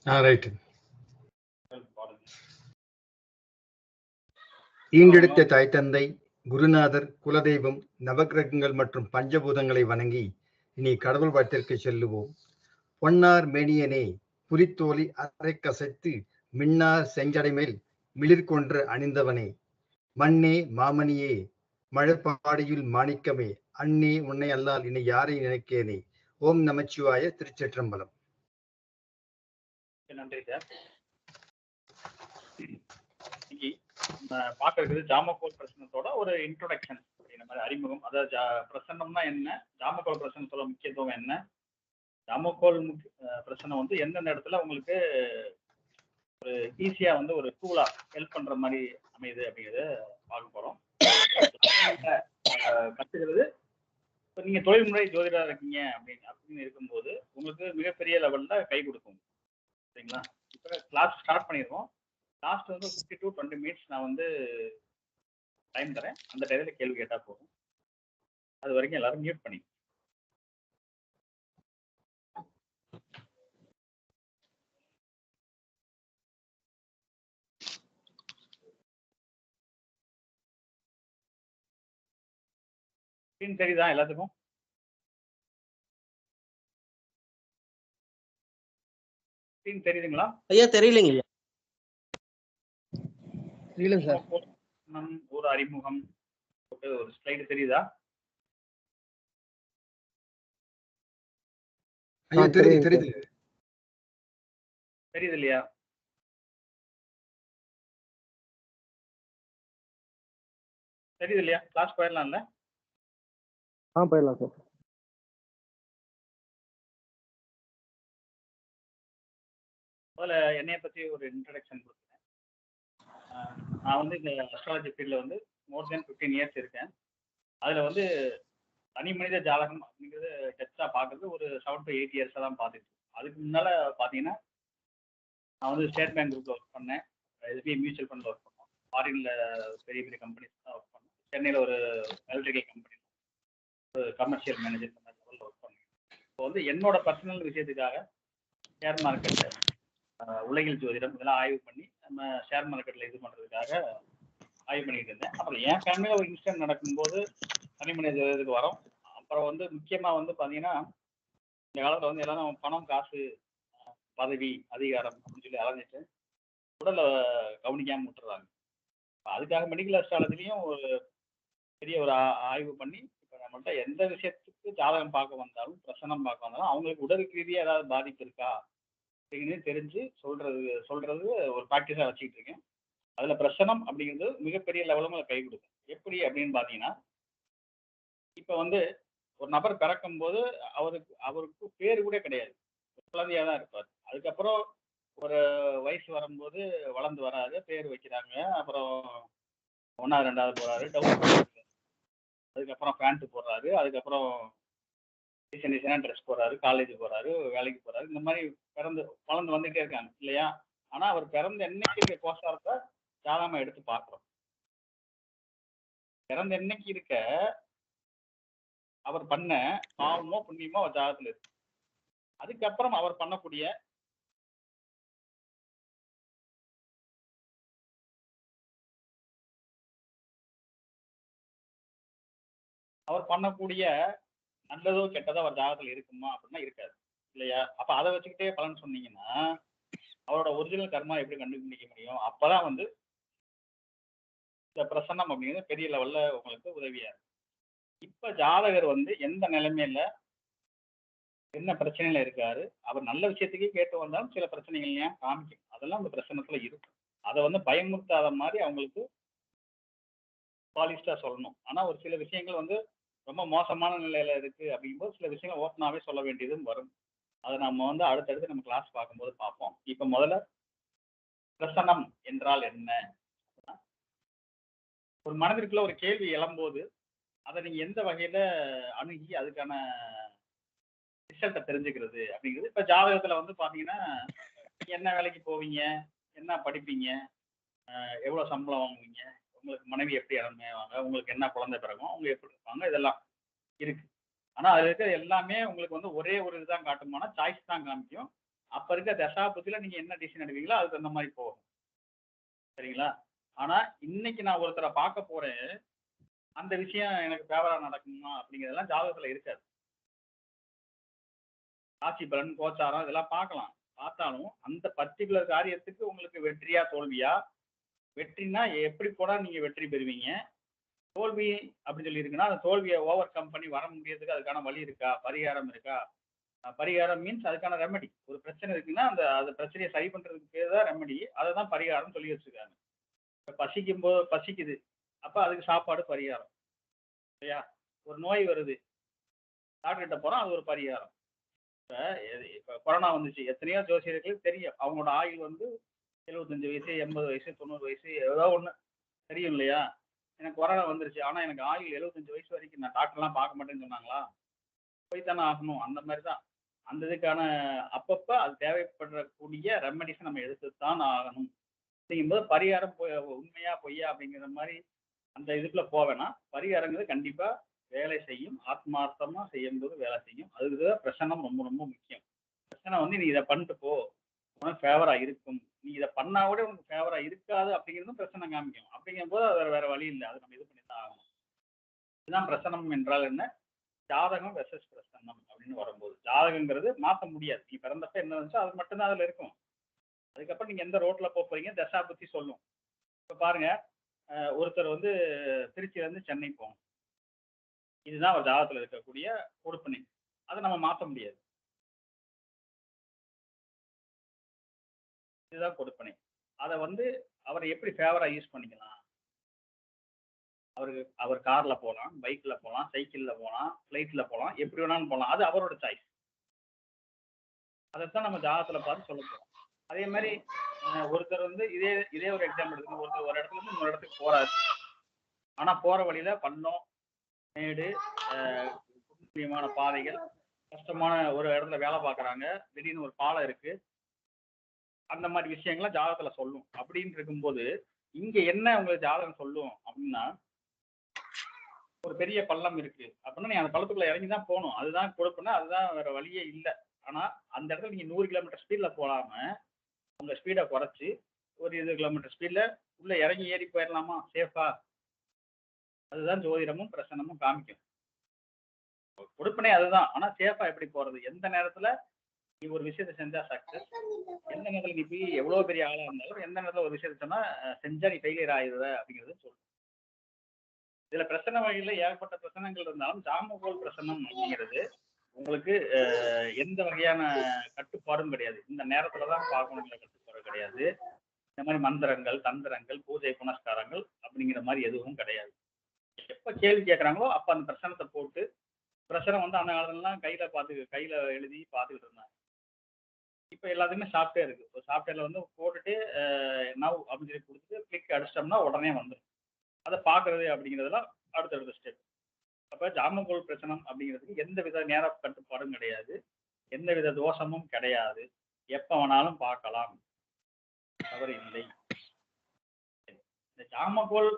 Right. ஈண்டெடுத்த தாய் தந்தை, குருநாதர், குலதெய்வம், நவக்கிரகங்கள் மற்றும் பஞ்சபூதங்களை வணங்கி இனி கடவுள் வாழ்த்திற்கு செல்லுவோம். பொன்னார் மேனியனே, புலித்தோலி அரை கசைத்து மின்னார் செஞ்சடைமேல் மிளிர்கொன்று அணிந்தவனே, மண்ணே மாமணியே, மழப்பாடியுள் மாணிக்கமே, அண்ணே உன்னை அல்லால் இனி யாரை நினைக்கேனே. ஓம் நமச்சிவாய. திருச்சிற்றம்பலம். நன்றி சார். இன்னைக்கு பார்க்கறது ஜாமக்கோல் பிரசனத்தோட ஒரு இன்ட்ரோடக்ஷன் அப்படின்ற மாதிரி அறிமுகம். அதாவது பிரசன்னம்னா என்ன, ஜாமக்கோல் பிரசனத்தோட முக்கியத்துவம் என்ன, ஜாமக்கோல் பிரசனம் வந்து எந்தெந்த இடத்துல உங்களுக்கு ஒரு ஈஸியா வந்து ஒரு டூலா ஹெல்ப் பண்ற மாதிரி அமையுது அப்படிங்கிறத பார்க்க போறோம். கத்துக்கிறது இப்போ நீங்க தொழில்முறை ஜோதிடராக இருக்கீங்க அப்படின்னு இருக்கும்போது உங்களுக்கு மிகப்பெரிய லெவல்ல கை கொடுக்கும். சரிங்களா? இப்போ கிளாஸ் ஸ்டார்ட் பண்ணிடுவோம். லாஸ்ட் வந்து 50 to 20 minutes நான் வந்து டைம் தரேன். அந்த டைத்துல கேள்வி கேட்டா போதும். அது வரைக்கும் எல்லாரும் மியூட் பண்ணி. தெரியுதா எல்லாத்துக்கும்? தெரியுதுங்களா? ஐயா தெரியலைங்க. ஒரு அறிமுகம், ஒரு ஸ்லைடு தெரியுதா? தெரியுது இல்லையா? தெரியுது இல்லையா? கிளாஸ் போயிடலாம்ல? போயிடலாம் சார். முதல்ல என்னைய பத்தி ஒரு இன்ட்ரடக்ஷன் கொடுக்குறேன். நான் வந்து இந்த அஸ்ட்ராலஜி ஃபீல்டில் வந்து மோர் தென் 15 years இருக்கேன். அதில் வந்து தனி மனித ஜாதகம் அப்படிங்கிறது டெஸ்டாக பார்க்குறது ஒரு 7 to 8 years தான் பார்த்துட்டு. அதுக்கு முன்னால் பார்த்தீங்கன்னா நான் வந்து ஸ்டேட் பேங்க் குரூப்பில் ஒர்க் பண்ணேன். எஸ்பிஐ மியூச்சுவல் ஃபண்டில் ஒர்க் பண்ணோம். ஃபாரினில் பெரிய பெரிய கம்பெனிஸ் தான் ஒர்க் பண்ணோம். சென்னையில் ஒரு எலக்ட்ரிக்கல் கம்பெனி, ஒரு கமர்ஷியல் மேனேஜர் இந்த மாதிரி லெவலில் ஒர்க் பண்ணேன். இப்போ வந்து என்னோட பர்சனல் விஷயத்துக்காக ஷேர் மார்க்கெட்டு, உலகில் ஜோதிடம் இதெல்லாம் ஆய்வு பண்ணி நம்ம ஷேர் மார்க்கெட்டில் இது பண்ணுறதுக்காக ஆய்வு பண்ணிட்டு இருந்தேன். அப்புறம் என் ஃபேமிலியில் ஒரு இன்சிடென்ட் நடக்கும்போது தனிமனித ஜோதிடத்துக்கு வரோம். அப்புறம் வந்து முக்கியமாக வந்து பார்த்தீங்கன்னா இந்த காலத்தில் வந்து எல்லாரும் பணம், காசு, பதவி, அதிகாரம் அப்படின்னு சொல்லி அலைஞ்சிட்டு உடலை கவனிக்காமல் விட்டுறாங்க. அதுக்காக மெடிக்கல் அஸ்ட்ராலஜிலையும் ஒரு பெரிய ஒரு ஆய்வு பண்ணி இப்போ நம்மள்கிட்ட எந்த விஷயத்துக்கு ஜாதகம் பார்க்க வந்தாலும், பிரசனம் பார்க்க வந்தாலும் அவங்களுக்கு உடலுக்கு ரீதியாக ஏதாவது பாதிப்பு இருக்கா அப்படின்னு தெரிஞ்சு சொல்றது ஒரு ப்ராக்டிஸாக வச்சுக்கிட்டு இருக்கேன். அதில் பிரசனம் அப்படிங்கிறது மிகப்பெரிய லெவலில் கை கொடுக்கும். எப்படி அப்படின்னு பார்த்தீங்கன்னா, இப்போ வந்து ஒரு நபர் பிறக்கும் போது அவருக்கு பேர் கூட கிடையாது, குழந்தையாக தான் இருப்பார். அதுக்கப்புறம் ஒரு வயசு வரும்போது வளர்ந்து வராது, பேர் வைக்கிறாங்க. அப்புறம் 1வது 2வது போறாரு, டவுன், அதுக்கப்புறம் பேண்ட் போடுறாரு, அதுக்கப்புறம் டிசைனாக ட்ரெஸ் போடுறாரு, காலேஜ் போறாரு, வேலைக்கு போறாரு. இந்த மாதிரி வளர்ந்து வந்துகிட்டே இருக்காங்க இல்லையா? ஆனால் அவர் பிறந்த என்னைக்கு இருக்க கோசாரத்தை ஜாதகமாக எடுத்து பார்க்குறோம். பிறந்த என்னைக்கு இருக்க அவர் பண்ண பாவமோ புண்ணியமோ அவர் ஜாதகத்தில் இருக்கு. அதுக்கப்புறம் அவர் பண்ணக்கூடிய நல்லதோ கெட்டதோ அவர் ஜாதகத்தில் இருக்குமா அப்படின்னா இருக்காது இல்லையா? அப்போ அதை வச்சுக்கிட்டே பலன் சொன்னீங்கன்னா அவரோட ஒரிஜினல் கர்மா எப்படி கண்டுபிடிக்க முடியும்? அப்போதான் வந்து இந்த பிரசன்னம் அப்படிங்கிறது பெரிய லெவலில் உங்களுக்கு உதவியா இருக்கு. இப்போ ஜாதகர் வந்து எந்த நிலைமையில என்ன பிரச்சனையில இருக்காரு, அவர் நல்ல விஷயத்துக்கே கேட்டு வந்தாலும் சில பிரச்சனைகள் ஏன் காமிக்கும், அதெல்லாம் அந்த பிரச்சனத்துல இருக்கும். அதை வந்து பயமுறுத்தாத மாதிரி அவங்களுக்கு பாலிஸ்டா சொல்லணும். ஆனா ஒரு சில விஷயங்கள் வந்து ரொம்ப மோசமான நிலையில இருக்கு அப்படிங்கும்போது சில விஷயங்கள் ஓப்பனாவே சொல்ல வேண்டியதும் வரும். அதை நம்ம வந்து அடுத்தடுத்து நம்ம கிளாஸ் பார்க்கும்போது பார்ப்போம். இப்ப முதல்ல பிரசனம் என்றால் என்ன? ஒரு மனதிற்குள்ள ஒரு கேள்வி எழும்போது அதை நீங்க எந்த வகையில அணுகி அதுக்கான ரிசல்ட்டை தெரிஞ்சுக்கிறது அப்படிங்கிறது. இப்ப ஜாதகத்துல வந்து பாத்தீங்கன்னா என்ன வேலைக்கு போவீங்க, என்ன படிப்பீங்க, எவ்வளவு சம்பளம் வாங்குவீங்க, உங்களுக்கு மனைவி எப்படி இறங்குவாங்க, உங்களுக்கு என்ன குழந்தை பிறகும், அவங்க எப்படி இருப்பாங்க, இதெல்லாம் இருக்கு. ஆனா அதுல இருக்கிற எல்லாமே உங்களுக்கு வந்து ஒரே ஒரு இதுதான் காட்டுமானா சாய்ஸ் தான் காமிக்கும். அப்ப இருக்க தசாபுத்தியில நீங்க என்ன டிசிஷன் எடுப்பீங்களோ அதுக்கு தகுந்த மாதிரி போகும். சரிங்களா? ஆனா இன்னைக்கு நான் ஒருத்தரை பார்க்க போறேன், அந்த விஷயம் எனக்கு ஃபேவரா நடக்குமா அப்படிங்கிறதெல்லாம் ஜாதகத்துல இருக்காது. ராசி பலன், கோச்சாரம் இதெல்லாம் பார்க்கலாம். பார்த்தாலும் அந்த பர்ட்டிகுலர் காரியத்துக்கு உங்களுக்கு வெற்றியா தோல்வியா, வெற்றினா எப்படி போனா நீங்க வெற்றி பெறுவீங்க, தோல்வி அப்படின்னு சொல்லி இருக்குன்னா அந்த தோல்வியை ஓவர் கம் பண்ணி வர முடியறதுக்கு அதுக்கான வழி இருக்கா, பரிகாரம் இருக்கா. பரிகாரம் மீன்ஸ் அதுக்கான ரெமெடி. ஒரு பிரச்சனை இருக்குன்னா அந்த பிரச்சனையை சரி பண்றதுக்கு பேர் தான் ரெமெடி. அதை தான் பரிகாரம் சொல்லி வச்சிருக்காங்க. இப்ப பசிக்கும் போது பசிக்குது, அப்ப அதுக்கு சாப்பாடு பரிகாரம் இல்லையா? ஒரு நோய் வருது, டாக்டர் கிட்ட போறோம், அது ஒரு பரிகாரம். இப்ப கொரோனா வந்துச்சு, எத்தனையோ ஜோசியர்களுக்கு தெரியும் அவங்களோட ஆயுள் வந்து 75 வயசு, 80 வயசு, 90 வயசு, ஏதோ ஒண்ணு தெரியும் இல்லையா? எனக்கு கொரோனா வந்துருச்சு, ஆனா எனக்கு ஆயுள் 75 வயசு வரைக்கும் நான் டாக்டர்லாம் பார்க்க மாட்டேன்னு சொன்னாங்களா? போய் தானே ஆகணும். அந்த மாதிரி தான் அந்த இதுக்கான அப்பப்ப அது தேவைப்படக்கூடிய ரெமடிஸ் நம்ம எடுத்துத்தான் ஆகணும். அப்படிங்கும்போது பரிகாரம் உண்மையா பொய்யா அப்படிங்கிற மாதிரி அந்த இதுக்குள்ள போவேன்னா, பரிகாரங்கிறது கண்டிப்பா வேலை செய்யும். ஆத்மார்த்தமா செய்யும்போது வேலை செய்யும். அதுக்குதான் பிரசன்னம் ரொம்ப ரொம்ப முக்கியம். பிரச்சனை வந்து நீ இதை பண்ணிட்டு போ, உனக்கு ஃபேவரா இருக்கும். நீ இதை பண்ணா கூட உனக்கு ஃபேவரா இருக்காது அப்படிங்கிறதும் பிரச்சனை காமிக்கும். அப்படிங்கும்போது அது வேற வழி இல்லை, அது நம்ம இது பண்ணி தான் ஆகணும். இதுதான் பிரசனம் என்றால் என்ன, ஜாதகம் வெர்சஸ் பிரசன்னம் அப்படின்னு வரும்போது, ஜாதகங்கிறது மாற்ற முடியாது. நீ பிறந்தப்ப என்ன இருந்துச்சோ அது மட்டும்தான் அதுல இருக்கும். அதுக்கப்புறம் நீங்க எந்த ரோட்ல போறீங்க தசா பத்தி சொல்லும். இப்ப பாருங்க, ஒருத்தர் வந்து திருச்சியில இருந்து சென்னை போகணும். இதுதான் ஒரு ஜாதகத்துல இருக்கக்கூடிய கொடுப்பினை. அதை நம்ம மாற்ற முடியாது. இதுதான் கொடுப்பினை. அதை வந்து அவரை எப்படி ஃபேவரா யூஸ் பண்ணிக்கலாம். அவர் கார்ல போகலாம், பைக்ல போகலாம், சைக்கிள்ல போகலாம், ஃபிளைட்ல போகலாம், எப்படி வேணாலும் போகலாம். அது அவரோட சாய்ஸ். அதைத்தான் நம்ம ஜாதகத்துல பார்த்து சொல்ல போறோம். அதே மாதிரி ஒருத்தர் வந்து இதே ஒரு எக்ஸாம்பிள் இருக்கு. ஒருத்தர் ஒரு இடத்துல இருந்து இன்னொரு இடத்துக்கு போறாரு. ஆனா போற வழியில பள்ளம், மேடு, முக்கியமான பாதைகள், கஷ்டமான ஒரு இடத்துல வேலை பார்க்குறாங்க, திடீர்னு ஒரு பாலம் இருக்கு, அந்த மாதிரி விஷயங்கள்லாம் ஜாதகத்துல சொல்லும். அப்படின்னு இருக்கும்போது இங்க என்ன உங்களுக்கு ஜாதகம் சொல்லும் அப்படின்னா, ஒரு பெரிய பள்ளம் இருக்கு அப்படின்னா நீ அந்த பள்ளத்துக்குள்ள இறங்கி தான் போகணும். அதுதான் கொடுப்புன்னா, அதுதான் வேற வழியே இல்லை. ஆனா அந்த இடத்துல நீங்க 100 கிலோமீட்டர் ஸ்பீட்ல போகாம உங்க ஸ்பீடை குறைச்சி ஒரு 20 கிலோமீட்டர் ஸ்பீட்ல உள்ள இறங்கி ஏறி போயிடலாமா சேஃபா? அதுதான் ஜோதிடமும் பிரசனமும் காமிக்கும். கொடுப்பனே அதுதான். ஆனா சேஃபா எப்படி போறது, எந்த நேரத்துல நீ ஒரு விஷயத்த செஞ்சா சக்சஸ், எந்த நேரத்துல நீ போய் எவ்வளவு பெரிய ஆளா இருந்தாலும் எந்த நேரத்துல ஒரு விஷயத்த சொன்னா செஞ்சா நீ ஃபெயிலியர் ஆயிடுவ அப்படிங்கிறது சொல்லு. இதுல பிரசன வகையில ஏகப்பட்ட பிரசனங்கள் இருந்தாலும் ஜாமகோல் பிரசனம் அப்படிங்கிறது உங்களுக்கு எந்த வகையான கட்டுப்பாடும் கிடையாது. இந்த நேரத்துலதான் பார்க்கணுங்கிற கட்டுப்பாடு கிடையாது. இந்த மாதிரி மந்திரங்கள், தந்திரங்கள், பூஜை புனஸ்காரங்கள் அப்படிங்கிற மாதிரி எதுவும் கிடையாது. எப்ப கேள்வி கேட்கறாங்களோ அப்ப அந்த பிரசனத்தை போட்டு, பிரசனம் வந்து அந்த காலத்துலலாம் கையில எழுதி பார்த்துக்கிட்டு இருந்தாங்க. இப்ப எல்லாத்துக்குமே சாஃப்ட்வேர் இருக்கு. ஒரு சாஃப்ட்வேர்ல வந்து போட்டுட்டு நவ் அப்படின்னு சொல்லி கொடுத்துட்டு கிளிக் அடிச்சிட்டோம்னா உடனே வந்துடும். அதை பார்க்கறது அப்படிங்கிறதுலாம் அடுத்தடுத்த ஸ்டெப். அப்ப ஜாமகோல் பிரசனம் அப்படிங்கிறதுக்கு எந்த வித நேர கட்டுப்பாடும் கிடையாது, எந்த வித தோஷமும் கிடையாது. எப்ப வேணாலும் பார்க்கலாம், தவறு இல்லை. இந்த ஜாமகோல்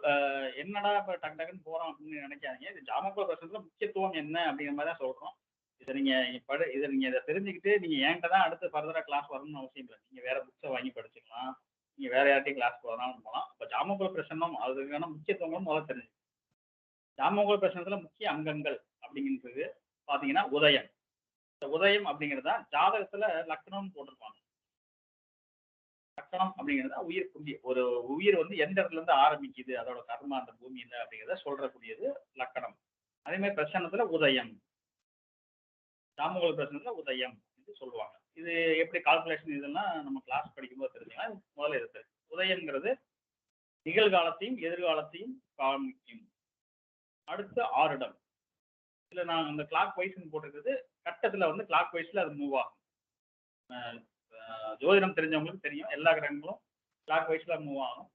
என்னடா இப்ப டக்கு டக்குன்னு போறோம் அப்படின்னு நினைக்காதீங்க. இது ஜாமகோல் பிரசனத்துல முக்கியத்துவம் என்ன அப்படிங்கிற மாதிரி தான் சொல்றோம். இதை நீங்க தெரிஞ்சுக்கிட்டு நீங்க என்கிட்ட தான் அடுத்து ஃபர்தரா கிளாஸ் வரணும்னு அவசியம் இல்லை. நீங்க வேற புக்ஸை வாங்கி படிச்சுக்கலாம், நீங்க வேற யார்ட்டையும் கிளாஸ் போறனாலும் போகலாம். இப்ப ஜாமகோல் பிரசனம் அதுக்கான முக்கியத்துவங்களும் முதல்ல தெரிஞ்சு. ஜாமகோல் பிரசனத்துல முக்கிய அங்கங்கள் அப்படிங்கிறது பாத்தீங்கன்னா உதயம். இந்த உதயம் அப்படிங்கிறதா ஜாதகத்துல லக்னம்னு போட்டிருப்பாங்க. லக்னம் அப்படிங்கிறதா உயிர் புள்ளி. ஒரு உயிர் வந்து எந்த இடத்துல இருந்து ஆரம்பிக்குது, அதோட கர்மா அந்த பூமியில அப்படிங்கிறத சொல்றக்கூடியது லக்கணம். அதே மாதிரி பிரசனத்துல உதயம், ஜாமகோல் பிரசனத்துல உதயம் என்று சொல்லுவாங்க. இது எப்படி கால்குலேஷன் இதெல்லாம் நம்ம கிளாஸ் படிக்கும்போது தெரிஞ்சுக்கலாம். முதல்ல இருக்கு உதயம்ங்கிறது நிகழ்காலத்தையும் எதிர்காலத்தையும் காமிக்கும். அடுத்து ஆறுடம். இதுல நான் அந்த கிளாக் வைஸ்ன்னு போட்டிருக்கிறது கட்டத்துல வந்து கிளாக் வைஸ்ல அது மூவ் ஆகும். ஜோதிடம் தெரிஞ்சவங்களுக்கு தெரியும், எல்லா கிரகங்களும் கிளாக் வைஸ்ல மூவ் ஆகும்.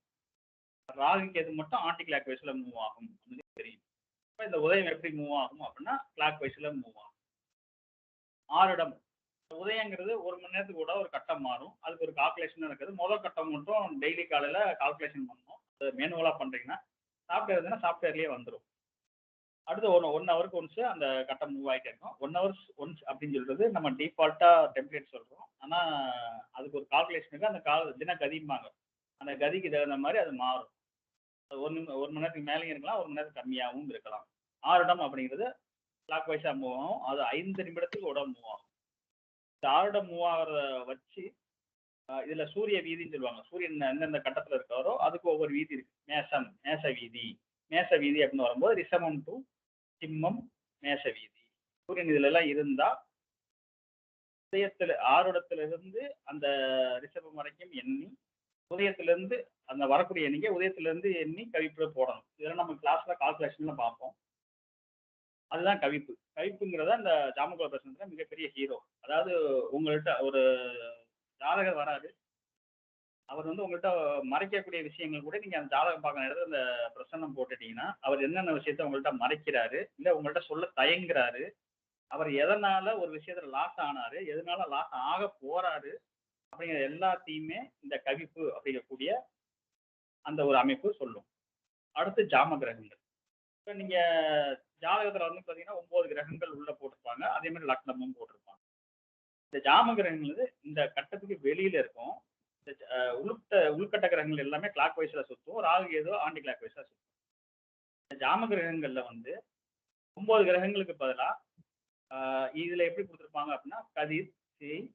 ராகுக்கு எது மட்டும் ஆன்டி கிளாக் வைஸ்ல மூவ் ஆகும் அப்படின்னு தெரியும். இப்போ இந்த உதயம் எப்படி மூவ் ஆகும் அப்படின்னா கிளாக் வைஸ்ல மூவ் ஆகும். ஆறுடம். உதயங்கிறது 1 மணி நேரத்துக்கு கூட ஒரு கட்டம் மாறும். அதுக்கு ஒரு கால்குலேஷன் இருக்குது. முதல் கட்டம் மட்டும் டெய்லி காலையில கால்குலேஷன் பண்ணணும். அது மேனுவலா பண்றீங்கன்னா சாஃப்ட்வேர் இருந்ததுன்னா சாஃப்ட்வேர்லயே வந்துடும். அடுத்து ஒன் ஹவருக்கு ஒன்ஸ் அந்த கட்டம் மூவ் ஆகிட்டே இருக்கும். 1 ஹவர்ஸ் ஒன்ஸ் அப்படின்னு சொல்றது நம்ம டிஃபால்ட்டா டெம்ப்ளேட் சொல்றோம். ஆனா அதுக்கு ஒரு கால்குலேஷன் இருக்கு. அந்த தின கதிம்பாங்க. அந்த கதிக்கு தகுந்த மாதிரி அது மாறும். 1 மணி நேரத்துக்கு மேலேயும் இருக்கலாம், 1 மணி நேரத்துக்கு கம்மியாகவும் இருக்கலாம். ஆருடம் அப்படிங்கிறது கிளாக் வைஸா மூவ் ஆகும். அது 5 நிமிடத்துக்கு ஒரு மூவ் ஆகும். இந்த ஆருடம் மூவ் ஆகிறத வச்சு இதுல சூரிய வீதின்னு சொல்லுவாங்க. சூரியன் எந்தெந்த கட்டத்துல இருக்காரோ அதுக்கு ஒவ்வொரு வீதி இருக்கு. மேச வீதி. மேச வீதி அப்படின்னு வரும்போது ரிஷபம் டு சிம்மம் மேச வீதி. சூரியன் இதுல எல்லாம் இருந்தா உதயத்துல ஆருடத்துல இருந்து அந்த ரிஷபம் வரைக்கும் எண்ணி, உதயத்துல இருந்து அந்த வரக்கூடிய எண்ணிக்கை உதயத்துல இருந்து எண்ணி கவிப்புல போடணும். இதெல்லாம் நம்ம கிளாஸ்ல கால்குலேஷன்ல பார்ப்போம். அதுதான் கவிப்பு. கவிப்புங்கிறத அந்த ஜாமகோல பிரசனத்துல மிகப்பெரிய ஹீரோ. அதாவது உங்கள்கிட்ட ஒரு ஜாதகர் வராரு. அவர் வந்து உங்கள்கிட்ட மறைக்கக்கூடிய விஷயங்கள் கூட நீங்க அந்த ஜாதகம் பார்க்க நேரத்தில் அந்த பிரசன்னம் போட்டுட்டீங்கன்னா, அவர் என்னென்ன விஷயத்த உங்கள்கிட்ட மறைக்கிறாரு, இல்ல உங்கள்கிட்ட சொல்ல தயங்குறாரு, அவர் எதனால ஒரு விஷயத்துல லாஸ் ஆனாரு, எதனால லாஸ் ஆக போறாரு அப்படிங்கிற எல்லாத்தையுமே இந்த கவிப்பு அப்படிங்கக்கூடிய அந்த ஒரு அமைப்பு சொல்லும். அடுத்து ஜாம கிரகங்கள். இப்போ நீங்க ஜாதகத்துல வந்து பாத்தீங்கன்னா 9 கிரகங்கள் உள்ள போட்டிருப்பாங்க. அதே மாதிரி லக்னமும் போட்டிருப்பாங்க. இந்த ஜாம கிரகங்கள் இந்த கட்டத்துக்கு வெளியில இருக்கும். உள்கட்ட கிரகங்கள் எல்லாமே கிளாக் வைஸ்ல சுத்தும். ராகு ஏதோ ஆண்டி கிளாக் வைஸா சுத்தும். இந்த ஜாம கிரகங்கள்ல வந்து 9 கிரகங்களுக்கு பதிலா இதுல எப்படி கொடுத்துருப்பாங்க அப்படின்னா கதிர், சேய்,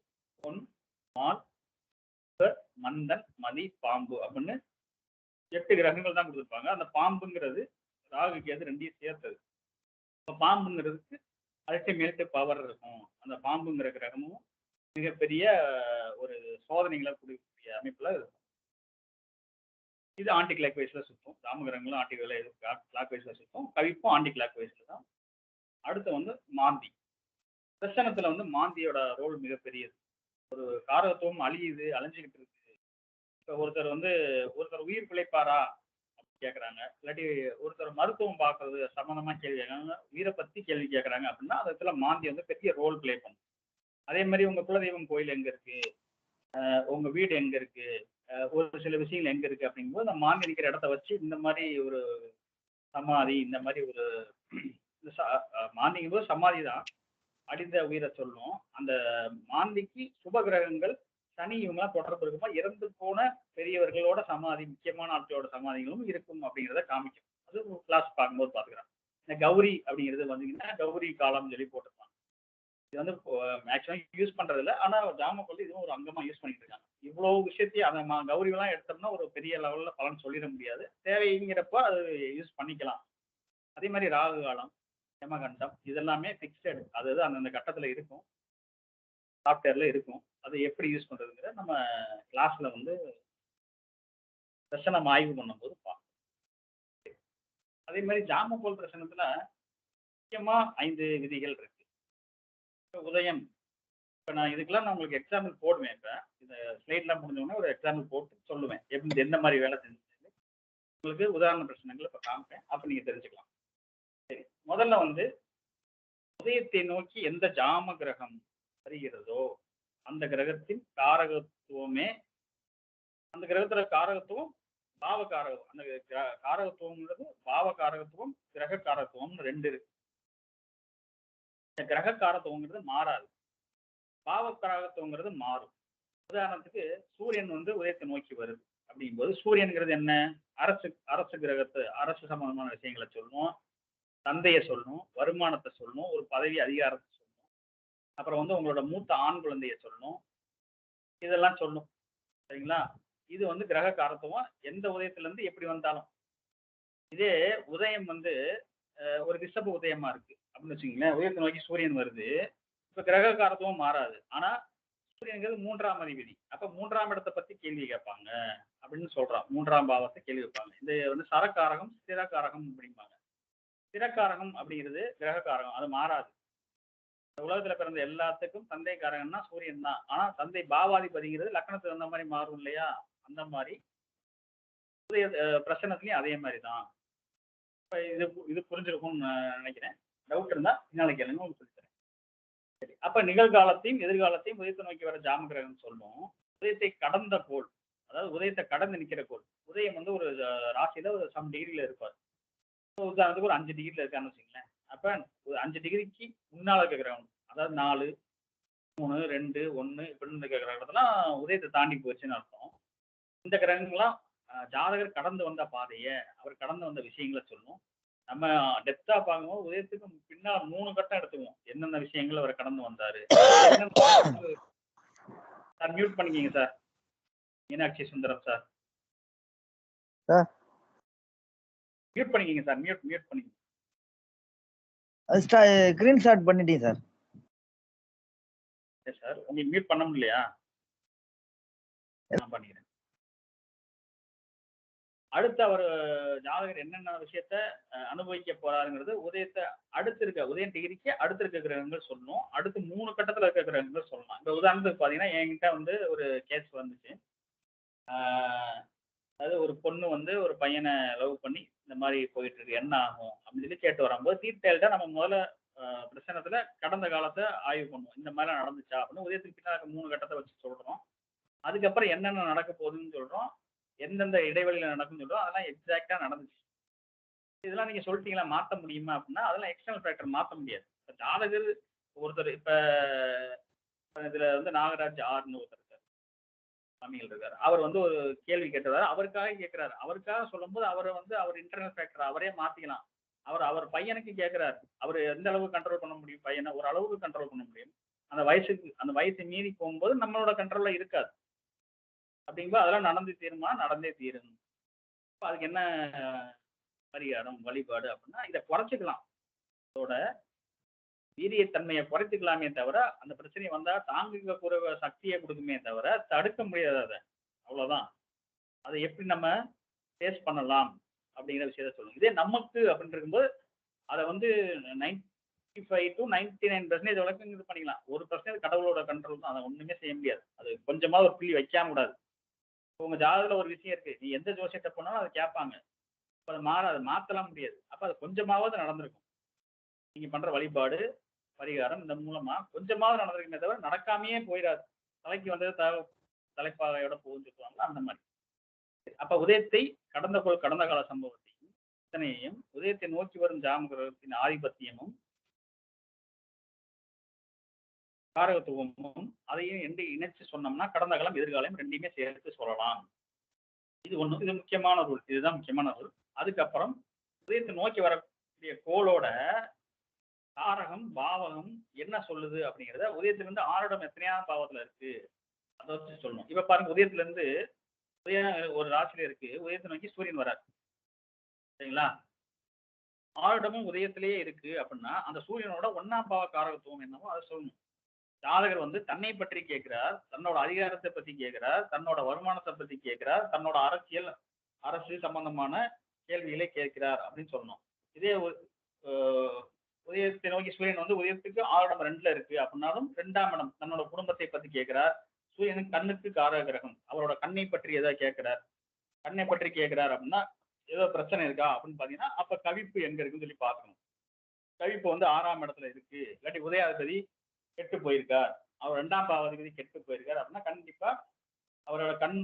பொன், மால், மந்தன், மதி, பாம்பு அப்படின்னு 8 கிரகங்கள் தான் கொடுத்துருப்பாங்க. அந்த பாம்புங்கிறது ராகு கேது ரெண்டையும் சேர்த்தது. இப்போ பாம்புங்கிறதுக்கு அல்டிமேட் பவர் இருக்கும். அந்த பாம்புங்கிற கிரகமும் மிகப்பெரிய ஒரு சோதனைகளை கொடுக்கக்கூடிய அமைப்புல இருக்கும். இது ஆன்டி கிளாக் வைஸ்ல சுத்தும். ஜாமகிரகங்களும் ஆன்டி கிளாக் வைஸ்ல சுத்தும். கவிப்பும் ஆன்டி கிளாக் வைஸ்ல தான். அடுத்து வந்து மாந்தி. பிரசனத்துல வந்து மாந்தியோட ரோல் மிகப்பெரியது. ஒரு காரகத்துவம் அழியுது, அழிஞ்சுக்கிட்டு இருக்கு. இப்போ ஒருத்தர் உயிர் பிழைப்பாரா அப்படின்னு கேட்கறாங்க. இல்லாட்டி ஒருத்தர் மருத்துவம் பார்க்கறது சம்பந்தமா கேள்வி கேட்கறாங்க, உயிரை பத்தி கேள்வி கேட்கறாங்க அப்படின்னா அந்த இடத்துல மாந்தி வந்து பெரிய ரோல் பிளே பண்ணும். அதே மாதிரி உங்க குலதெய்வம் கோயில் எங்க இருக்கு, உங்க வீடு எங்க இருக்கு, ஒரு சில விஷயங்கள் எங்க இருக்கு அப்படிங்கும்போது அந்த மாந்தி நிற்கிற இடத்த வச்சு இந்த மாதிரி ஒரு சமாதி, இந்த மாதிரி ஒரு மாந்திங்கும் போது சமாதி தான் அடிந்த உயிரை சொல்லும். அந்த மாந்திக்கு சுப கிரகங்கள் சனி இவங்கெல்லாம் தொடர்பு இருக்குமா, இறந்து போன பெரியவர்களோட சமாதி, முக்கியமான ஆட்களோட சமாதிகளும் இருக்கும் அப்படிங்கிறத காமிக்கும். அது கிளாஸ் பார்க்கும்போது பார்த்துக்கிறோம். இந்த கௌரி அப்படிங்கிறது வந்தீங்கன்னா கௌரி காலம்னு சொல்லி போட்டிருப்பாங்க. இது வந்து மேக்ஸிமம் யூஸ் பண்றது இல்லை. ஆனா ஜாமக்கொல்லி இதுவும் ஒரு அங்கமா யூஸ் பண்ணிட்டு இருக்காங்க. இவ்வளவு விஷயத்தையும் அந்த கௌரிகள்லாம் எடுத்தோம்னா ஒரு பெரிய லெவல்ல பலன் சொல்லிட முடியாது. தேவைங்கிறப்ப அது யூஸ் பண்ணிக்கலாம். அதே மாதிரி ராகு காலம், யமகண்டம் இதெல்லாமே ஃபிக்ஸடு. அதாவது அந்தந்த கட்டத்துல இருக்கும், சாஃப்ட்வேர்ல இருக்கும். அதை எப்படி யூஸ் பண்றதுங்கிற நம்ம கிளாஸ்ல வந்து பிரசனம் ஆய்வு பண்ணும்போது பார்ப்போம். அதே மாதிரி ஜாமக்கோல் பிரசனத்துல முக்கியமா 5 விதிகள் இருக்கு. உதயம். இப்போ நான் இதுக்கெல்லாம் நான் உங்களுக்கு எக்ஸாம்பிள் போடுவேன். இப்போ இந்த ஸ்லைட்லாம் முடிஞ்சோடனே ஒரு எக்ஸாம்பிள் போட்டு சொல்லுவேன் எப்படி எந்த மாதிரி வேலை செஞ்சு உங்களுக்கு உதாரண பிரச்சனைகள் இப்போ காமிப்பேன். அப்போ நீங்க தெரிஞ்சுக்கலாம். சரி, முதல்ல வந்து உதயத்தை நோக்கி எந்த ஜாம கிரகம் வருகிறதோ அந்த கிரகத்தின் காரகத்துவமே, அந்த கிரகத்துல காரகத்துவம் பாவ காரகம். அந்த காரகத்துவம்ங்கிறது பாவ காரகத்துவம், கிரக காரகத்துவம் 2 இருக்கு. இந்த கிரக காரகத்துவங்கிறது மாறாது, பாவ காரகத்துவங்கிறது மாறும். உதாரணத்துக்கு சூரியன் வந்து உதயத்தை நோக்கி வருது அப்படிங்கும்போது சூரியன்கிறது என்ன, அரசு கிரகத்தை, அரசு சம்பந்தமான விஷயங்களை சொல்லணும், தந்தையை சொல்லணும், வருமானத்தை சொல்லணும், ஒரு பதவி அதிகாரத்தை சொல்லணும், அப்புறம் வந்து உங்களோட மூத்த ஆண் குழந்தைய சொல்லணும், இதெல்லாம் சொல்லணும். சரிங்களா? இது வந்து கிரக காரத்துவம் எந்த உதயத்துல இருந்து எப்படி வந்தாலும். இதே உதயம் வந்து ஒரு ரிஷப உதயமா இருக்கு அப்படின்னு வச்சுக்கோங்களேன், உதயத்தை நோக்கி சூரியன் வருது. இப்ப கிரக காரத்துவம் மாறாது. ஆனா சூரியன்கிறது 3ஆம் அதிபதி. அப்ப 3ஆம் இடத்தை பத்தி கேள்வி கேட்பாங்க அப்படின்னு சொல்றான். 3ஆம் பாவத்தை கேள்வி வைப்பாங்க. இது வந்து சரக்காரகம், ஸ்திரக்காரகம் அப்படிம்பாங்க. ஸ்திரக்காரகம் அப்படிங்கிறது கிரகக்காரகம், அது மாறாது. உலகத்துல பிறந்த எல்லாத்துக்கும் தந்தை காரகம்னா சூரியன் தான். ஆனா தந்தை பாவாதிபதிங்கிறது லக்னத்துக்கு அந்த மாதிரி மாறும் இல்லையா, அந்த மாதிரி பிரசனத்துலயும் அதே மாதிரி தான். இப்ப இது புரிஞ்சிருக்கும்னு நினைக்கிறேன். டவுட் இருந்தா பின்னால கேளுங்க, உங்களுக்கு சொல்லித்தரேன். சரி, அப்ப நிகழ்காலத்தையும் எதிர்காலத்தையும் உதயத்தை நோக்கி வர ஜாம கிரகம் சொல்லும். உதயத்தை கடந்த கோள், அதாவது உதயத்தை கடந்து நிக்கிற கோள். உதயம் வந்து ஒரு ராசியில ஒரு சம் டிகிரியில இருப்பார். உதாரணத்துக்கு ஒரு 5 டிகிரில இருக்கான்னு வச்சுங்களேன். அப்ப ஒரு 5 டிகிரிக்கு முன்னால இருக்க கிரகம், அதாவது 4, 3, 2, 1 இப்படின்னு இருக்க கிரகத்தெல்லாம் உதயத்தை தாண்டி போச்சுன்னு அர்த்தம். இந்த கிரகங்கள்லாம் ஜாதகர் கடந்து வந்த பாதைய, அவர் கடந்து வந்த விஷயங்கள சொல்லும். நம்ம டெப்த்தா பார்க்கும்போது உதயத்துக்கு பின்னால 3 கட்டம் எடுத்துக்குவோம். என்னென்ன விஷயங்கள் அவர் கடந்து வந்தாரு. சார் மியூட் பண்ணிக்கிங்க sir. Meenakshi Sundaram sir. Sir mute பண்ணிக்கிங்க சார். மியூட் பண்ணிக்கிங்க. ஸ்கிரீன் ஷாட் பண்ணிட்டேன் சார். சரி சார். உங்களுக்கு மியூட் பண்ண முடியலையா? நான் பண்ணிக்கிறேன். அடுத்து அவர் ஜாதகர் என்னென்ன விஷயத்த அனுபவிக்க போறாருங்கிறது உதயத்தை அடுத்து இருக்க உதயம் டிகிரிக்கு அடுத்து இருக்க கிரகங்கள் சொல்லணும். அடுத்து 3 கட்டத்துல இருக்க கிரகங்கள் சொல்லலாம். இப்ப உதாரணத்துக்கு பாத்தீங்கன்னா என்கிட்ட வந்து ஒரு கேஸ் வந்துச்சு. அதாவது ஒரு பொண்ணு வந்து ஒரு பையனை லவ் பண்ணி இந்த மாதிரி போயிட்டு இருக்கு, என்ன ஆகும் அப்படின்னு சொல்லி கேட்டு வரும்போது டீட்டெயில்டா நம்ம முதல்ல பிரச்சனத்துல கடந்த காலத்தை ஆய்வு பண்ணுவோம். இந்த மாதிரி நடந்துச்சா அப்படின்னு உதயத்துக்கு பின்னாடி 3 கட்டத்தை வச்சு சொல்றோம். அதுக்கப்புறம் என்னென்ன நடக்க போகுதுன்னு சொல்றோம், எந்தெந்த இடைவெளியில நடக்கும்னு சொல்றோம். அதெல்லாம் எக்ஸாக்டா நடந்துச்சு. இதெல்லாம் நீங்க சொல்லிட்டீங்களா, மாற்ற முடியுமா அப்படின்னா அதெல்லாம் எக்ஸ்டர்னல் ஃபேக்டர் மாற்ற முடியாது. இப்ப ஜாதகர் ஒருத்தர் இப்ப இதுல வந்து நாகராஜ் ஆர்னு ஒருத்தர் இருக்காரு, சாமிகள் இருக்காரு. அவர் வந்து ஒரு கேள்வி கேட்டதாரு, அவருக்காக கேட்கிறாரு. அவருக்காக சொல்லும்போது அவரை வந்து அவர் இன்டர்னல் ஃபேக்டர் அவரே மாத்திக்கலாம். அவர் பையனுக்கு கேட்கிறாரு. அவர் எந்த அளவுக்கு கண்ட்ரோல் பண்ண முடியும் பையனை, ஒரு அளவுக்கு கண்ட்ரோல் பண்ண முடியும். அந்த வயசை மீறி போகும்போது நம்மளோட கண்ட்ரோல்ல இருக்காது. அப்படிங்கும்போது அதெல்லாம் நடந்து தீருமா, நடந்தே தீரும். அதுக்கு என்ன பரிகாரம் வழிபாடு அப்படின்னா இதை குறைச்சிக்கலாம். அதோட வீரியத்தன்மையை குறைச்சிக்கலாமே தவிர அந்த பிரச்சனை வந்தா தாங்கிக்க கூற சக்தியை கொடுக்குமே தவிர தடுக்க முடியாது. அதை அவ்வளவுதான். அதை எப்படி நம்ம ஃபேஸ் பண்ணலாம் அப்படிங்கிற விஷயத்த சொல்லுங்க. இதே நமக்கு அப்படின்னு இருக்கும்போது அதை வந்து 95 to 99% வரைக்கும் இது பண்ணிக்கலாம். 1% கடவுளோட கண்ட்ரோல் தான். அதை ஒண்ணுமே செய்ய முடியாது. அது கொஞ்சமாவது ஒரு புள்ளி வைக்காம கூடாது. உங்க ஜாதகத்துல ஒரு விஷயம் இருக்கு, நீ எந்த ஜோசியத்தை போனாலும் அதை கேட்பாங்க. அதை மாத்தலாம் முடியாது. அப்ப அது கொஞ்சமாவது நடந்திருக்கும். நீங்க பண்ற வழிபாடு பரிகாரம் இந்த மூலமா கொஞ்சமாவது நடந்திருக்குமே தவிர நடக்காமையே போயிடாது. தலைக்கு வந்தது தலைப்பாகையோட போகுன்னு சொல்லுவாங்க, அந்த மாதிரி. அப்ப உதயத்தை கடந்த கால சம்பவத்தையும் சிந்தனையையும் உதயத்தை நோக்கி வரும் ஜாமகிரகத்தின் ஆதிபத்தியமும் காரகத்துவமும் அதையும் இணைச்சு சொன்னோம்னா கடந்த காலம் எதிர்காலம் ரெண்டையுமே சேர்த்து சொல்லலாம். இது முக்கியமான ரூல். இதுதான் முக்கியமான ரூல். அதுக்கப்புறம் உதயத்தை நோக்கி வரக்கூடிய கோளோட காரகம் பாவகம் என்ன சொல்லுது அப்படிங்கிறத உதயத்துல இருந்து ஆறுடம் எத்தனையாம் பாவத்துல இருக்கு அதை வச்சு சொல்லணும். இப்ப பாருங்க, உதயத்துல இருந்து ஒரு ராசியில இருக்கு, உதயத்தை நோக்கி சூரியன் வராரு, சரிங்களா? ஆறுடமும் உதயத்திலேயே இருக்கு அப்படின்னா அந்த சூரியனோட 1ஆம் பாவ காரகத்துவம் என்னவோ அதை சொல்லணும். ஜாதகர் வந்து தன்னை பற்றி கேட்கிறார், தன்னோட அதிகாரத்தை பத்தி கேட்கிறார், தன்னோட வருமானத்தை பத்தி கேட்கிறார், தன்னோட அரசு சம்பந்தமான கேள்விகளை கேட்கிறார் அப்படின்னு சொல்லணும். இதே உதயத்தை நோக்கி சூரியன் வந்து உதயத்துக்கு 6 இடம் 2ல இருக்கு அப்படின்னாலும் 2ஆம் இடம் தன்னோட குடும்பத்தை பத்தி கேட்கிறார். சூரியனுக்கு கண்ணுக்கு காரக கிரகம், அவரோட கண்ணை பற்றி ஏதாவது கேட்கிறார். கண்ணை பற்றி கேட்கிறார் அப்படின்னா ஏதோ பிரச்சனை இருக்கா அப்படின்னு பாத்தீங்கன்னா அப்ப கவிப்பு எங்க இருக்குன்னு சொல்லி பார்க்கணும். கவிப்பு வந்து 6ஆம் இடத்துல இருக்கு, இல்லாட்டி உதயாதிபதி கெட்டு போயிருக்கார், அவர் 2ஆம் பாவாதிபதி கெட்டு போயிருக்கார் அப்படின்னா கண்டிப்பா அவரோட கண்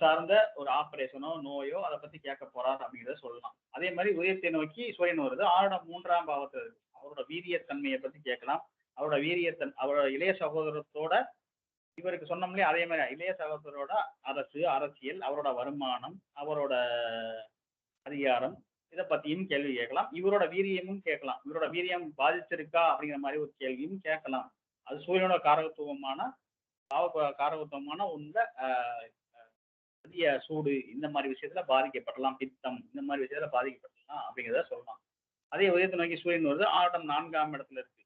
சார்ந்த ஒரு ஆபரேஷனோ நோயோ அதை பத்தி கேட்க போறார் அப்படிங்கிறத சொல்லலாம். அதே மாதிரி உதயத்தை நோக்கி சூரியன் வருது, 3ஆம் பாவத்துல இருக்கு, அவரோட வீரியத்தன்மையை பத்தி கேட்கலாம். அவரோட இளைய சகோதரத்தோட இவருக்கு சொன்னோம்லையே அதே மாதிரி இளைய சகோதரரோட அரசியல், அவரோட வருமானம், அவரோட அதிகாரம், இதை பத்தியும் கேள்வி கேட்கலாம். இவரோட வீரியமும் கேட்கலாம். இவரோட வீரியம் பாதிச்சிருக்கா அப்படிங்கிற மாதிரி ஒரு கேள்வியும் கேட்கலாம். அது சூரியனோட காரகத்துவமான உள்ள சூடு இந்த மாதிரி விஷயத்துல பாதிக்கப்படலாம், பித்தம் இந்த மாதிரி விஷயத்துல பாதிக்கப்படலாம் அப்படிங்கிறத சொல்லலாம். அதே உதயத்தை நோக்கி சூரியன் வருது, 4ஆம் இடத்துல இருக்கு,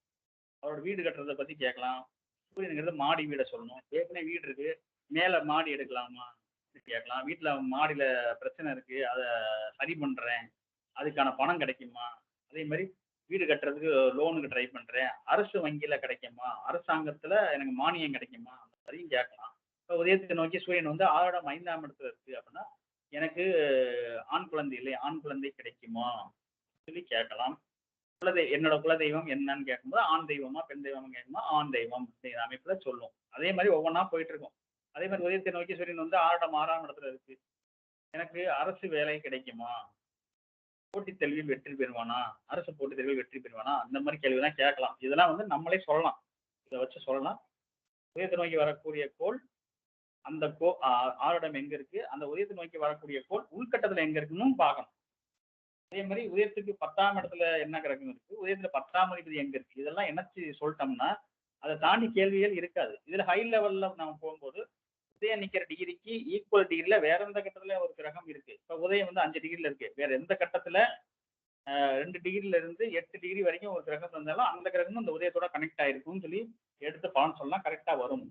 அவரோட வீடு கட்டுறதை பத்தி கேட்கலாம். சூரியனுங்கிறது மாடி வீடை சொல்லணும். ஏற்கனவே வீடு இருக்கு, மேல மாடி எடுக்கலாமா கேட்கலாம். வீட்டுல மாடியில பிரச்சனை இருக்கு, அதை சரி பண்றேன், அதுக்கான பணம் கிடைக்குமா? அதே மாதிரி வீடு கட்டுறதுக்கு லோனுக்கு ட்ரை பண்றேன், அரசு வங்கியில கிடைக்குமா, அரசாங்கத்துல எனக்கு மானியம் கிடைக்குமா, அந்த மாதிரியும் கேட்கலாம். இப்போ உதயத்தை நோக்கி சூரியன் வந்து 5ஆம் இடத்துல இருக்கு அப்படின்னா எனக்கு ஆண் குழந்தை இல்லை, ஆண் குழந்தை கிடைக்குமா சொல்லி கேட்கலாம். என்னோட குலதெய்வம் என்னன்னு கேட்கும்போது ஆண் தெய்வமா பெண் தெய்வமா கேட்குமா ஆண் தெய்வம் அப்படிங்கிற அமைப்புல சொல்லும். அதே மாதிரி ஒவ்வொன்றா போயிட்டு இருக்கும். அதே மாதிரி உதயத்தை நோக்கி சூரியன் வந்து 6ஆம் இடத்துல இருக்கு, எனக்கு அரசு வேலை கிடைக்குமா, போட்டித் தேர்வில் வெற்றி பெறுவானா, அரசு போட்டித் தேர்வில் வெற்றி பெறுவானா, அந்த மாதிரி கேள்விதான் கேட்கலாம். இதெல்லாம் வந்து நம்மளே சொல்லலாம். இதை வச்சு சொல்லலாம். உதயத்தை நோக்கி வரக்கூடிய கோள் அந்த ஆருடம் எங்க இருக்கு, அந்த உதயத்தை நோக்கி வரக்கூடிய கோள் உள்கட்டத்துல எங்க இருக்குன்னு பார்க்கணும். அதே மாதிரி உதயத்துக்கு 10ஆம் இடத்துல என்ன கிரகம் இருக்கு, உதயத்துல 10ஆம் அதிபதி எங்க இருக்கு, இதெல்லாம் என்னச்சு சொல்லிட்டோம்னா அதை தாண்டி கேள்விகள் இருக்காது. இதுல ஹை லெவல்ல நம்ம போகும்போது உதயம் நிக்கிற டிகிரிக்கு ஈக்குவல் டிகிரில வேற எந்த கட்டத்துல ஒரு கிரகம் இருக்கு. இப்ப உதயம் வந்து 5 டிகிரில இருக்கு. வேற எந்த கட்டத்துல 2 டிகிரில இருந்து 8 டிகிரி வரைக்கும் ஒரு கிரகம் இருந்தாலும் அந்த கிரகமும் இந்த உதயத்தோட கனெக்ட் ஆயிருக்கும்னு சொல்லி எடுத்து பலன் சொல்லலாம். கரெக்டா வரும்.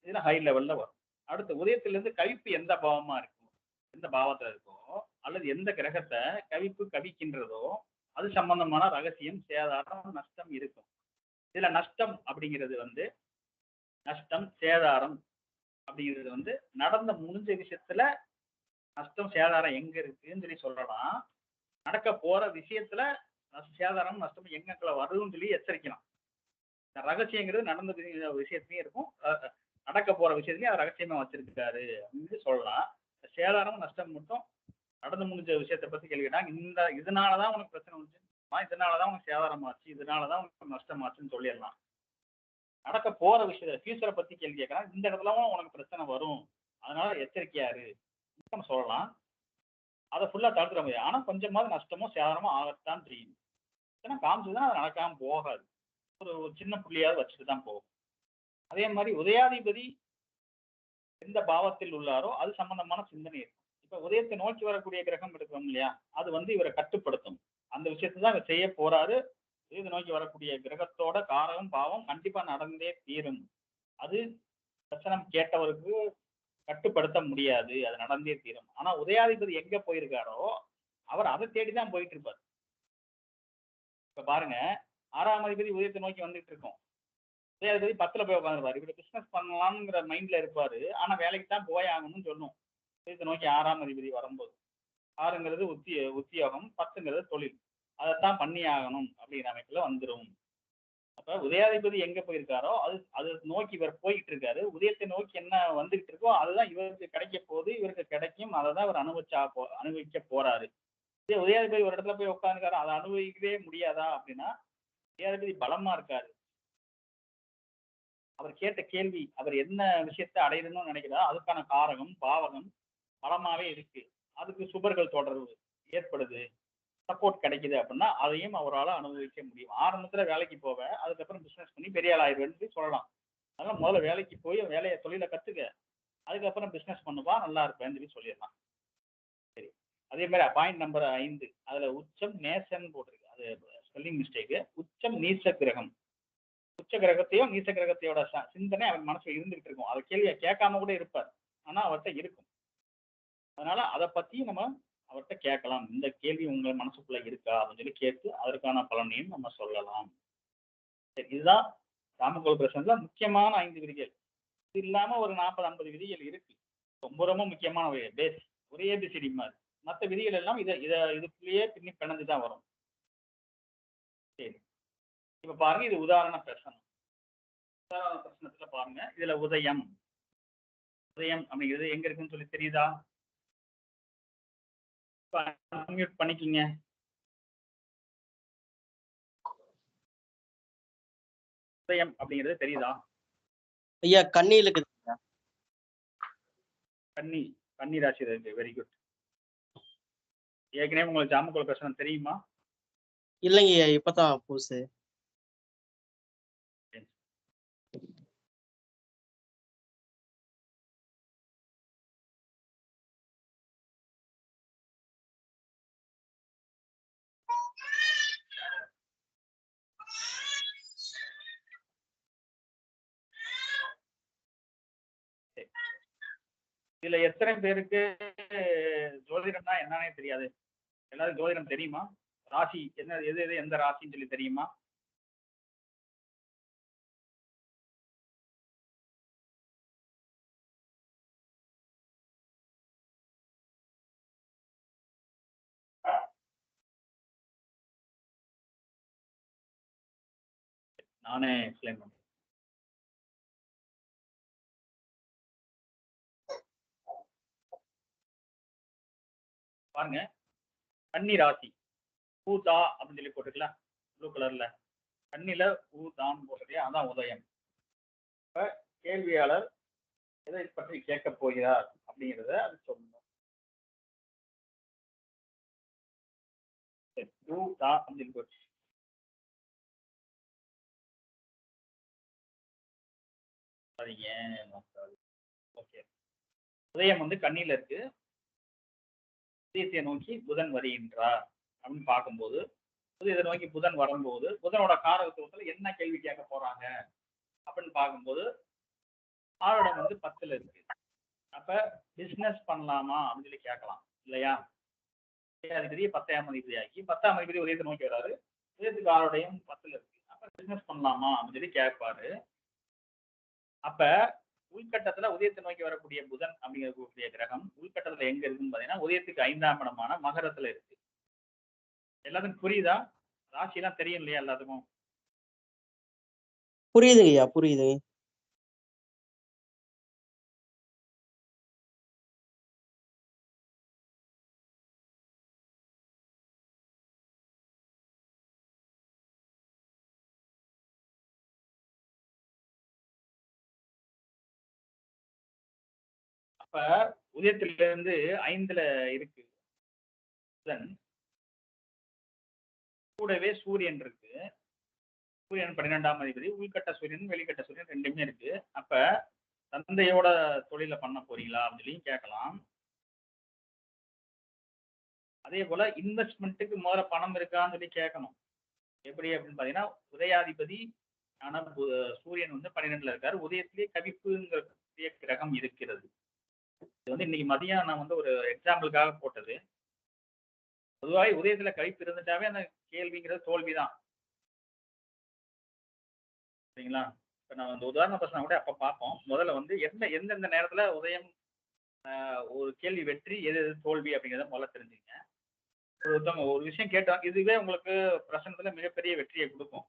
இதுல ஹை லெவல்ல வரும். அடுத்து உதயத்திலிருந்து கவிப்பு எந்த பாவமா இருக்கும், எந்த பாவத்துல இருக்கோ அல்லது எந்த கிரகத்தை கவிப்பு கவிக்கின்றதோ அது சம்பந்தமான ரகசியம், சேதாரம், நஷ்டம் இருக்கும். இதுல நஷ்டம் அப்படிங்கிறது வந்து நஷ்டம், சேதாரம் அப்படிங்கிறது வந்து நடந்த முடிஞ்ச விஷயத்துல நஷ்டம் சேதாரம் எங்க இருக்குன்னு சொல்லி சொல்லலாம். நடக்க போற விஷயத்துல சேதாரம் நஷ்டம் எங்கக்குள்ள வருதுன்னு சொல்லி எச்சரிக்கலாம். இந்த ரகசியங்கிறது நடந்த விஷயத்துலயும் இருக்கும், நடக்க போற விஷயத்துலயும் அது ரகசியமா வச்சிருக்காரு அப்படின்னு சொல்லலாம். சேதாரம் நஷ்டம் மட்டும் நடந்து முடிஞ்ச விஷயத்தை பத்தி கேள்விட்டாங்க. இந்த இதனாலதான் உனக்கு பிரச்சனை வந்துச்சு, இதனாலதான் உனக்கு சேதாரம் ஆச்சு, இதனாலதான் உனக்கு நஷ்டமாச்சுன்னு சொல்லிடலாம். நடக்க போற விஷயத்த ஃபியூச்சரை பத்தி கேள்வி கேட்கலாம். இந்த இடத்துலவும் உனக்கு பிரச்சனை வரும், அதனால எச்சரிக்கையாரு நம்ம சொல்லலாம். அதை ஃபுல்லா தடுத்துட முடியாது. ஆனா கொஞ்சமாவது நஷ்டமோ சேதாரமோ ஆகத்தான் செய்யும். ஏன்னா காமிச்சுதான் அது நடக்காம போகாது. ஒரு சின்ன புள்ளியாவது வச்சுட்டு தான் போகும். அதே மாதிரி உதயாதிபதி எந்த பாவத்தில் உள்ளாரோ அது சம்பந்தமான சிந்தனை இருக்கும். இப்ப உதயத்தை நோக்கி வரக்கூடிய கிரகம் எடுக்கிறோம் இல்லையா, அது வந்து இவரை கட்டுப்படுத்தும். அந்த விஷயத்தை தான் இவர் செய்ய போறாரு. உதயத்தை நோக்கி வரக்கூடிய கிரகத்தோட காரகம் பாவம் கண்டிப்பா நடந்தே தீரும். அது தரிசனம் கேட்டவருக்கு கட்டுப்படுத்த முடியாது, அது நடந்தே தீரும். ஆனா உதயாதிபதி எங்க போயிருக்காரோ அவர் அதை தேடிதான் போயிட்டு இருப்பார். இப்ப பாருங்க, 6ஆம் அதிபதி உதயத்தை நோக்கி வந்துட்டு இருக்கோம், உதயாதிபதி 10ல போய் உட்காந்துருப்பாரு. இவர் பிசினஸ் பண்ணலாம்ங்கிற மைண்ட்ல இருப்பாரு, ஆனா வேலைக்கு தான் போய் ஆகணும்னு சொல்லும். உதயத்தை நோக்கி 6ஆம் அதிபதி வரும்போது 6ங்கிறது உத்தியோகம், 10ங்கிறது தொழில், அதைத்தான் பண்ணி ஆகணும் அப்படிங்கிற அமைப்புல வந்துடும். அப்ப உதயாதிபதி எங்க போயிருக்காரோ அது நோக்கி இவர் போயிட்டு இருக்காரு. உதயத்தை நோக்கி என்ன வந்துகிட்டு இருக்கோ அதுதான் இவருக்கு கிடைக்க போகுது, இவருக்கு கிடைக்கும், அதை தான் இவர் அனுபவிக்க போறாரு. இதே உதயாதிபதி ஒரு இடத்துல போய் உட்காந்துருக்காரு, அதை அனுபவிக்கவே முடியாதா அப்படின்னா, உதயாதிபதி பலமா இருக்காரு. அவர் கேட்ட கேள்வி, அவர் என்ன விஷயத்தை அடையணும்னு நினைக்கிறாரோ அதுக்கான காரகம் பாவகம் பலமாவே இருக்கு. அதுக்கு சுபர்கள் தொடர்பு ஏற்படுது, சப்போர்ட் கிடைக்குது அப்படின்னா அதையும் அவரால் அனுபவிக்க முடியும். ஆரம்பத்துல வேலைக்கு போவேன், அதுக்கப்புறம் பிசினஸ் பண்ணி பெரிய ஆள் ஆயிடுவேன்னு சொல்லலாம். அதனால முதல்ல வேலைக்கு போய் வேலையை தொழிலை கத்துக்க, அதுக்கப்புறம் பிசினஸ் பண்ணுவா, நல்லா இருப்பேன்னு சொல்லி சொல்லிடலாம். சரி, அதே மாதிரி பாயிண்ட் நம்பர் 5 அதுல உச்சம் நேசன் போட்டிருக்கு, அது ஸ்பெல்லிங் மிஸ்டேக். உச்சம் நீச கிரகம். உச்ச கிரகத்தையோ நீச கிரகத்தையோட சிந்தனை அவர் மனசுல இருந்துகிட்டு இருக்கும். அதை கேள்வியை கேட்காம கூட இருப்பார், ஆனா அவர்கிட்ட இருக்கும். அதனால அதை பத்தி நம்ம அவர்கிட்ட கேட்கலாம். இந்த கேள்வி உங்க மனசுக்குள்ள இருக்கா அப்படின்னு சொல்லி கேட்டு அதற்கான பலனையும் நம்ம சொல்லலாம். சரி, இதுதான் ராமகோல் பிரசன்ல முக்கியமான 5 விதிகள். இது இல்லாம ஒரு 40-50 விதிகள் இருக்கு. ரொம்ப ரொம்ப முக்கியமான பேஸ், ஒரே ஏபிசிடி மாதிரி. மற்ற விதிகள் எல்லாம் இதுக்குள்ளேயே பின்னி பிணைஞ்சுதான் வரும். சரி, இப்ப பாருங்க, இது உதாரண பிரசனம். உதாரண பிரசனத்துல பாருங்க, இதுல உதயம் அப்படிங்கிறது எங்க இருக்குன்னு சொல்லி தெரியுதா? அன்மியூட் பண்ணிக்கிங்க. உதயம் அப்படிங்கிறது தெரியுதா? ஐயா கண்ணியில இருக்குது. கன்னி ராசியில இருக்கு. Very good. ஏற்கனவே உங்களுக்கு ஜாமக்கோல் பிரச்சனை தெரியுமா? இல்லைங்க ஐயா, இப்பதான் புதுசு. இதுல எத்தனை பேருக்கு ஜோதிடம்னா என்னன்னே தெரியாது? எல்லாரும் ஜோதிடம் தெரியுமா? ராசி என்ன, எது எது எந்த ராசின்னு சொல்லி தெரியுமா? நானே எக்ஸ்பிளைன் பண்றேன். பாருங்க, கன்னி ராசி ஊதா அப்படின்னு சொல்லி போட்டுக்கலாம் ப்ளூ கலர்ல. கண்ணில ஊதான்னு போட்டுருக்கே அதான் உதயம். இப்ப கேள்வியாளர் எதை பற்றி கேட்க போகிறார் அப்படிங்கிறத அது சொல்லணும். ஊதா அப்படின்னு போட்டு ஓகே. உதயம் வந்து கண்ணில இருக்கு. உதயத்தை நோக்கி புதன் வருகின்றார் அப்படின்னு பார்க்கும்போது, உதயத்தை நோக்கி புதன் வரும்போது புதனோட காரகத்துவத்துல என்ன கேள்வி கேட்க போறாங்க அப்படின்னு பார்க்கும்போது ஆரோடம் வந்து 10ல இருக்கு. அப்ப பிசினஸ் பண்ணலாமா அப்படின்னு சொல்லி கேட்கலாம் இல்லையா? அதிபதி 10ஆம் அதிபதியாகி 10ஆம் அதிபதி உதயத்தை நோக்கி வராரு. உதயத்துக்கு ஆரோடையும் 10ல இருக்கு. அப்ப பிசினஸ் பண்ணலாமா அப்படின்னு சொல்லி கேட்பாரு. அப்ப உள்கட்டத்துல உதயத்தை நோக்கி வரக்கூடிய புதன் அப்படிங்கக்கூடிய கிரகம் உள்கட்டத்துல எங்க இருக்குன்னு பாத்தீங்கன்னா உதயத்துக்கு 5ஆம் இடமான மகரத்துல இருக்கு. எல்லாத்துக்கும் புரியுதா? ராசி எல்லாம் தெரியும் இல்லையா எல்லாத்துக்கும்? புரியுதுங்க ஐயா, புரியுதுங்க. அப்ப உதயத்தில இருந்து 5ல இருக்கு புதன். கூடவே சூரியன் இருக்கு. சூரியன் 12ஆம் அதிபதி. உள்கட்ட சூரியன் வெளிக்கட்ட சூரியன் ரெண்டுமே இருக்கு. அப்ப தந்தையோட தொழில பண்ண போறீங்களா அப்படின்னு சொல்லி கேட்கலாம். அதே போல இன்வெஸ்ட்மெண்ட்டுக்கு முதல்ல பணம் இருக்கான்னு சொல்லி கேட்கணும். எப்படி அப்படின்னு பாத்தீங்கன்னா உதயாதிபதி ஆனா சூரியன் வந்து 12ல இருக்காரு. உதயத்திலேயே கவிப்புங்கிற கிரகம் இருக்கிறது. இது வந்து இன்னைக்கு மதியம் நான் வந்து ஒரு எக்ஸாம்பிளுக்காக போட்டது. பொதுவாக உதயத்துல கவிப்பு இருந்துட்டாவே அந்த கேள்விங்கிறது தோல்விதான். சரிங்களா? இப்ப நான் வந்து உதாரண பிரச்சனை கூட அப்ப பார்ப்போம். முதல்ல வந்து எந்தெந்த நேரத்துல உதயம் ஒரு கேள்வி வெற்றி எது எது தோல்வி அப்படிங்கிறத முதல்ல தெரிஞ்சுங்க. ஒருத்தவங்க ஒரு விஷயம் கேட்டாங்க, இதுவே உங்களுக்கு பிரச்சனத்துல மிகப்பெரிய வெற்றியை கொடுக்கும்.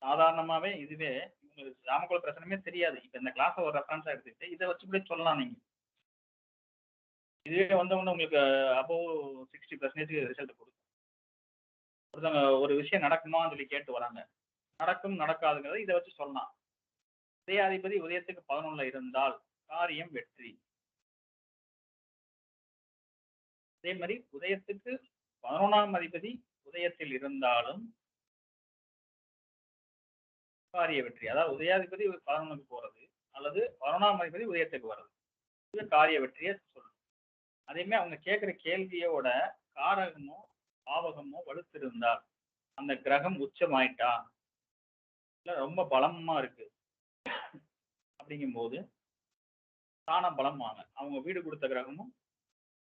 சாதாரணமாவே இதுவே உங்களுக்கு ராமகுல பிரச்சனமே தெரியாது. இப்ப இந்த கிளாஸ் ஒரு ரெஃபரன்ஸா எடுத்துக்கிட்டு இதை வச்சு கூட சொல்லலாம் நீங்க. இதுவே வந்தவங்க உங்களுக்கு அபோவ் 60% ரிசல்ட் கொடுக்கும். ஒருத்தவங்க ஒரு விஷயம் நடக்குமான்னு சொல்லி கேட்டு வராங்க. நடக்கும் நடக்காதுங்கிறத இதை வச்சு சொல்லலாம். உதயாதிபதி உதயத்துக்கு 11ல இருந்தால் காரியம் வெற்றி. அதே மாதிரி உதயத்துக்கு 11ஆம் அதிபதி உதயத்தில் இருந்தாலும் காரிய வெற்றி. அதாவது உதயாதிபதி 11க்கு போறது அல்லது 11ஆம் அதிபதி உதயத்துக்கு வர்றது இது காரிய வெற்றியை சொல்லும். அதேமே அவங்க கேட்கிற கேள்வியோட காரகமோ பாவகமோ வலுத்திருந்தால் அந்த கிரகம் உச்சமாயிட்டா இல்ல ரொம்ப பலமா இருக்கு அப்படிங்கும்போது ஸ்தான பலமாக அவங்க வீடு கொடுத்த கிரகமும்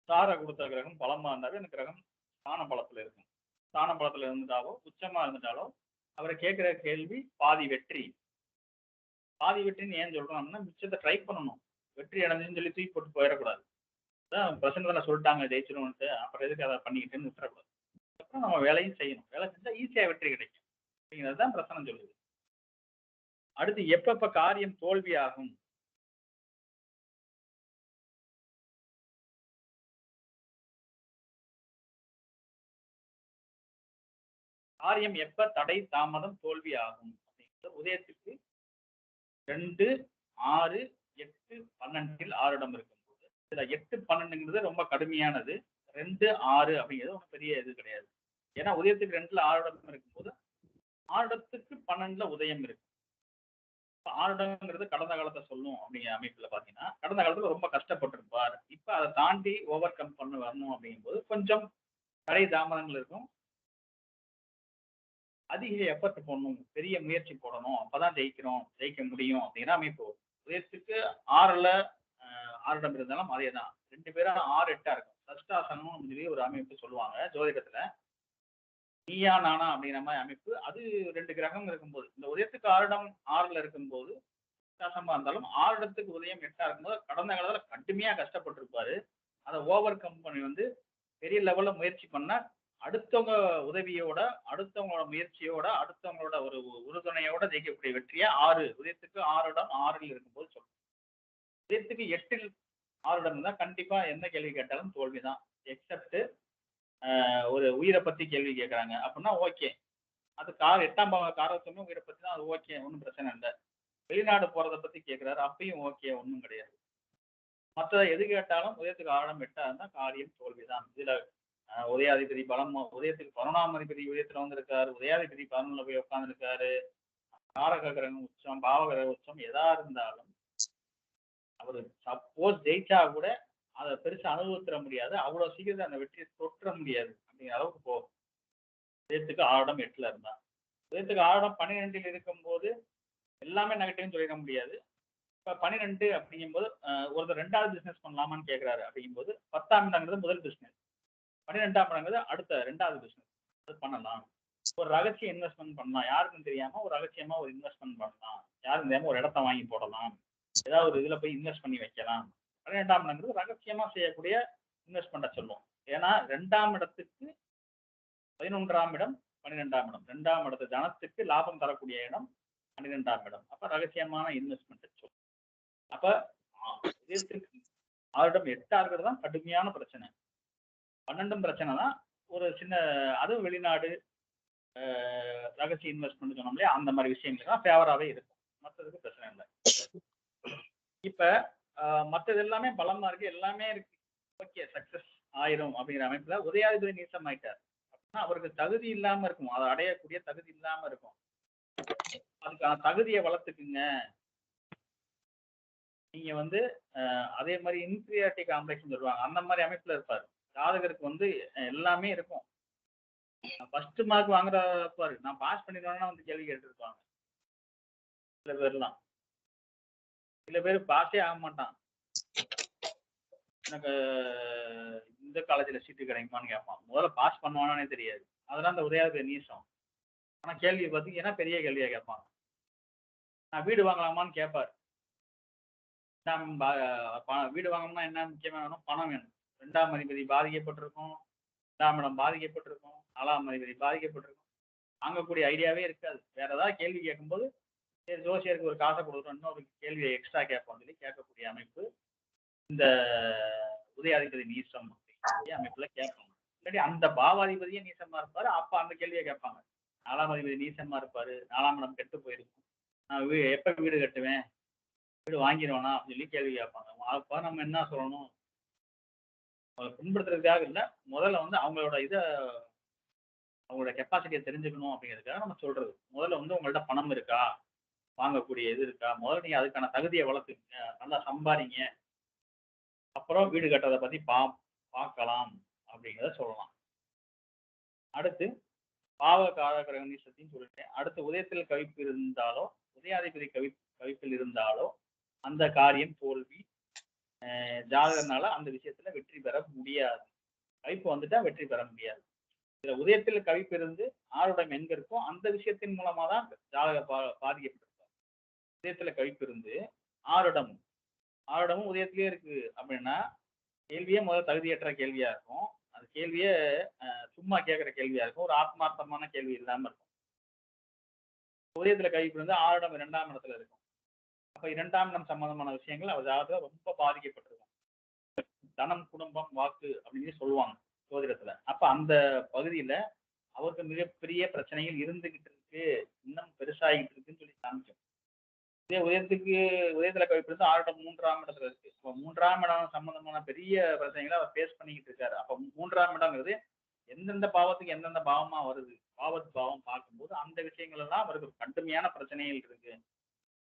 சார கொடுத்த கிரகம் பலமா இருந்தாவே அந்த கிரகம் ஸ்தான பலத்துல இருக்கும். ஸ்தான பலத்துல இருந்துட்டாலோ உச்சமா இருந்துட்டாலோ அவரை கேட்கிற கேள்வி பாதி வெற்றி. பாதி வெற்றின்னு ஏன் சொல்றோம்னா மிச்சத்தை ட்ரை பண்ணணும். வெற்றி அடைஞ்சுன்னு சொல்லி தூக்கி போட்டு போயிடக்கூடாது. அதான் பிரசன்ட்ல சொல்லிட்டாங்க ஜெயிச்சிருவோம்ட்டு அப்புறம் எதுக்கு அதை பண்ணிக்கிட்டுன்னு விட்டுறக்கூடாது. அப்புறம் நம்ம வேலையும் செய்யணும். வேலை செஞ்சா ஈஸியா வெற்றி கிடைக்கும் அப்படிங்கிறது தான் பிரச்சனை சொல்லுது. அடுத்து எப்பப்ப காரியம் தோல்வி ஆகும்? காரியம் எப்ப தடை தாமதம் தோல்வி ஆகும் அப்படிங்கிறது உதயத்துக்கு 2, 6, 8, 12 ஆறுடம் இருக்கும்போது இதுல 8, 12ங்கிறது ரொம்ப கடுமையானது. 2, 6 அப்படிங்கிறது ஒன்றும் பெரிய இது கிடையாது. ஏன்னா உதயத்துக்கு 2ல ஆறுடம் இருக்கும்போது ஆறுடத்துக்கு 12ல உதயம் இருக்கு. ஆறுடங்கிறது கடந்த காலத்தை சொல்லும் அப்படிங்கிற அமைப்புல பாத்தீங்கன்னா கடந்த காலத்துல ரொம்ப கஷ்டப்பட்டிருப்பார். இப்ப அதை தாண்டி ஓவர் கம் பண்ண வரணும் அப்படிங்கும்போது கொஞ்சம் தடை தாமதங்கள் இருக்கும். அதிக எஃபர்ட் போடணும், பெரிய முயற்சி போடணும், அப்பதான் ஜெயிக்க முடியும் அப்படிங்கிற அமைப்பு. உதயத்துக்கு 6ல ஆறுடம் இருந்தாலும் அதே தான். 2 பேரும் 6, 8 இருக்கும். சஷ்டாசனம் அப்படின்னு சொல்லி ஒரு அமைப்பு சொல்லுவாங்க ஜோதிடத்துல. நீயா நானா அப்படிங்கிற மாதிரி அமைப்பு. அது 2 கிரகம் இருக்கும்போது இந்த உதயத்துக்கு ஆறுடம் 6ல இருக்கும்போது வித்தியாசமா இருந்தாலும் ஆறுடத்துக்கு உதயம் 8ஆ இருக்கும்போது கடந்த காலத்துல கடுமையா கஷ்டப்பட்டிருப்பாரு. அதை ஓவர் கம் பண்ணி வந்து பெரிய லெவல்ல முயற்சி பண்ண அடுத்தவங்க உதவியோட அடுத்தவங்களோட முயற்சியோட அடுத்தவங்களோட ஒரு உறுதுணையோட ஜெயிக்கக்கூடிய வெற்றியை உதயத்துக்கு 6டம் 6ல் இருக்கும்போது சொல்றோம். உதயத்துக்கு 8ல் 6டம் தான் கண்டிப்பா எந்த கேள்வி கேட்டாலும் தோல்விதான். எக்ஸப்ட் ஒரு உயிரை பத்தி கேள்வி கேட்கறாங்க அப்படின்னா ஓகே. அது கார் 8ஆம் பாவ காரகத்துவமே உயிரை பத்தி தான், அது ஓகே, ஒன்றும் பிரச்சனை இல்லை. வெளிநாடு போறதை பத்தி கேட்கிறாரு, அப்பயும் ஓகே, ஒன்றும் கிடையாது. மற்ற எது கேட்டாலும் உதயத்துக்கு ஆழம் எட்டாருன்னா காரியம் தோல்விதான். இதுல உதயாதிபதி பலம், உதயத்துக்கு 11ஆம் அதிபதி உதயத்துல வந்திருக்காரு, உதயாதிபதி 11ல போய் உட்கார்ந்துருக்காரு. காரக கிரகம் உச்சம், பாவகிரக உச்சம் எதா இருந்தாலும் அவரு சப்போஸ் ஜெயிச்சா கூட அதை பெருசா அனுபவித்திட முடியாது. அவ்வளவு சீக்கிரத்தை அந்த வெற்றியை தொற்ற முடியாது அப்படிங்கிற அளவுக்கு போகும். உதயத்துக்கு 6 8ல இருந்தா. உதயத்துக்கு 6 12ல் இருக்கும்போது எல்லாமே நெகட்டிவ்னு சொல்லிட முடியாது. இப்ப 12 அப்படிங்கும்போது ஒருத்தர் 2வது பிசினஸ் பண்ணலாமான்னு கேட்கிறாரு. அப்படிங்கும்போது 10ஆம் இடங்கிறது முதல் பிசினஸ், 12ஆம் இடங்கிறது அடுத்த 2வது பிசினஸ். அது பண்ணலாம். ஒரு ரகசிய இன்வெஸ்ட்மெண்ட் பண்ணலாம், யாருக்கும் தெரியாம ஒரு ரகசியமா ஒரு இன்வெஸ்ட்மெண்ட் பண்ணலாம், யாருக்கும் தெரியாம ஒரு இடத்த வாங்கி போடலாம், ஏதாவது ஒரு இதுல போய் இன்வெஸ்ட் பண்ணி வைக்கலாம். 12ஆம் இடங்கிறது ரகசியமா செய்யக்கூடிய இன்வெஸ்ட்மெண்ட்டை சொல்லுவோம். ஏன்னா 2ஆம் இடத்துக்கு 11ஆம் இடம், 12ஆம் இடம், 2ஆம் இடத்து தனத்துக்கு லாபம் தரக்கூடிய இடம் 12ஆம் இடம். அப்ப ரகசியமான இன்வெஸ்ட்மெண்ட் சொல்லுவோம். அப்ப இதயத்துக்கு 6 8ஆ இருக்கிறது தான் கடுமையான பிரச்சனை. 12 பிரச்சனை தான். ஒரு சின்ன அதுவும் வெளிநாடு ரகசிய இன்வெஸ்ட்மெண்ட் சொன்னோம் இல்லையா, அந்த மாதிரி விஷயங்களுக்கு தான் ஃபேவராகவே இருக்கும். மற்றதுக்கு பிரச்சனை இல்லை. இப்ப மற்றது எல்லாமே பலமா இருக்கு, எல்லாமே இருக்கு, ஓகே சக்சஸ் ஆயிரும் அப்படிங்கிற அமைப்புல உதயாதிபதி நீசம் ஆயிட்டார் அப்படின்னா அவருக்கு தகுதி இல்லாம இருக்கும், அதை அடையக்கூடிய தகுதி இல்லாம இருக்கும். அதுக்கான தகுதியை வளர்த்துக்குங்க. நீங்க வந்து அதே மாதிரி இன்ஃபீரியாரிட்டி காம்ப்ளெக்ஸ் சொல்லுவாங்க, அந்த மாதிரி அமைப்புல இருப்பாரு. ஜாதகருக்கு வந்து எல்லாமே இருக்கும். ஃபர்ஸ்ட் மார்க் வாங்குற பாரு, நான் பாஸ் பண்ணிடுவேன்னா வந்து கேள்வி கேட்டு இருப்பாங்க சில பேர்லாம். சில பேர் பாஸே ஆக மாட்டான், எனக்கு இந்த காலேஜ்ல சீட்டு கிடைக்குமான்னு கேட்பான். முதல்ல பாஸ் பண்ணுவானே தெரியாது. அதெல்லாம் அந்த உதயாதிபதி நீசம். ஆனா கேள்வி பார்த்தீங்கன்னா பெரிய கேள்வியா கேட்பான். நான் வீடு வாங்கலாமான்னு கேட்பாரு. வீடு வாங்கணும்னா என்ன முக்கியமா வேணும்? பணம் வேணும். 2ஆம் அதிபதி பாதிக்கப்பட்டிருக்கும், 2ஆம் இடம் பாதிக்கப்பட்டிருக்கும், 4ஆம் அதிபதி பாதிக்கப்பட்டிருக்கும். வாங்கக்கூடிய ஐடியாவே இருக்காது. வேற ஏதாவது கேள்வி கேட்கும்போது சரி ஜோசியருக்கு ஒரு காசை கொடுக்குறோம், இன்னொரு கேள்வியை எக்ஸ்ட்ரா கேட்போம் சொல்லி கேட்கக்கூடிய அமைப்பு இந்த உதயாதிபதி நீசம் அப்படிங்கிற அமைப்புல கேட்பாங்க. இல்லாட்டி அந்த பாவாதிபதியே நீசமா இருப்பாரு, அப்ப அந்த கேள்வியை கேட்பாங்க. 4ஆம் அதிபதி நீசமா இருப்பாரு, 4ஆம் இடம் கெட்டு போயிருக்கும், நான் எப்ப வீடு கட்டுவேன், வீடு வாங்கிடுவானா அப்படின்னு சொல்லி கேள்வி கேட்பாங்க. அப்ப நம்ம என்ன சொல்லணும்? புண்படுத்துறதுக்காக இல்லை, முதல்ல வந்து அவங்களோட அவங்களோட கெப்பாசிட்டியை தெரிஞ்சுக்கணும் அப்படிங்கிறதுக்காக நம்ம சொல்றது. முதல்ல வந்து உங்கள்ட்ட பணம் இருக்கா, வாங்கக்கூடிய இது இருக்கா, முதல்ல நீங்க அதுக்கான தகுதியை வளர்த்துக்குங்க, நல்லா சம்பாதிங்க, அப்புறம் வீடு கட்டுறதை பத்தி பார்க்கலாம் அப்படிங்கிறத சொல்லலாம். அடுத்து பாவ காரகிரக நீசத்தையும் சொல்லிட்டேன். அடுத்து உதயத்தில் கவிப்பு இருந்தாலோ, உதயாதிபதி கவிப்பில் இருந்தாலோ அந்த காரியம் தோல்வி. ஜாதகர்னால அந்த விஷயத்துல வெற்றி பெற முடியாது. கவிப்பு வந்துட்டா வெற்றி பெற முடியாது. இதுல உதயத்தில் கவிப்பு இருந்து 6 எங்க இருக்கோ அந்த விஷயத்தின் மூலமா தான் ஜாதக பாதிக்கப்பட்டிருப்பார். உதயத்துல கவிப்பு இருந்து 6 இடமும் உதயத்திலேயே இருக்கு அப்படின்னா கேள்வியே முதல்ல தகுதியற்ற கேள்வியா இருக்கும். அது கேள்வியே சும்மா கேட்கிற கேள்வியா இருக்கும், ஒரு ஆத்மார்த்தமான கேள்வி இல்லாம இருக்கும். உதயத்துல கவிப்பு இருந்து 6 இடம் 2ஆம் இடத்துல இருக்கும். அப்ப 2ஆம் இடம் சம்பந்தமான விஷயங்கள் அவர் ஜாதகத்துல ரொம்ப பாதிக்கப்பட்டிருக்கும். தனம், குடும்பம், வாக்கு அப்படின்னு சொல்லுவாங்க ஜோதிடத்துல. அப்ப அந்த பகுதியில அவருக்கு மிகப்பெரிய பிரச்சனைகள் இருந்துகிட்டு இருக்கு, இன்னும் பெருசாகிட்டு இருக்குன்னு சொல்லி காமிக்கும். இதே உதயத்துல கவிப்பு இருந்து 6 இடம் 3ஆம் இடத்துல இருக்கு. இப்போ 3ஆம் இடம் சம்பந்தமான பெரிய பிரச்சனைகளை அவர் ஃபேஸ் பண்ணிக்கிட்டு இருக்காரு. அப்ப 3ஆம் இடங்கிறது எந்தெந்த பாவத்துக்கு எந்தெந்த பாவமா வருது, பாவத்து பாவம் பார்க்கும்போது அந்த விஷயங்கள் எல்லாம் அவருக்கு கடுமையான பிரச்சனைகள் இருக்கு.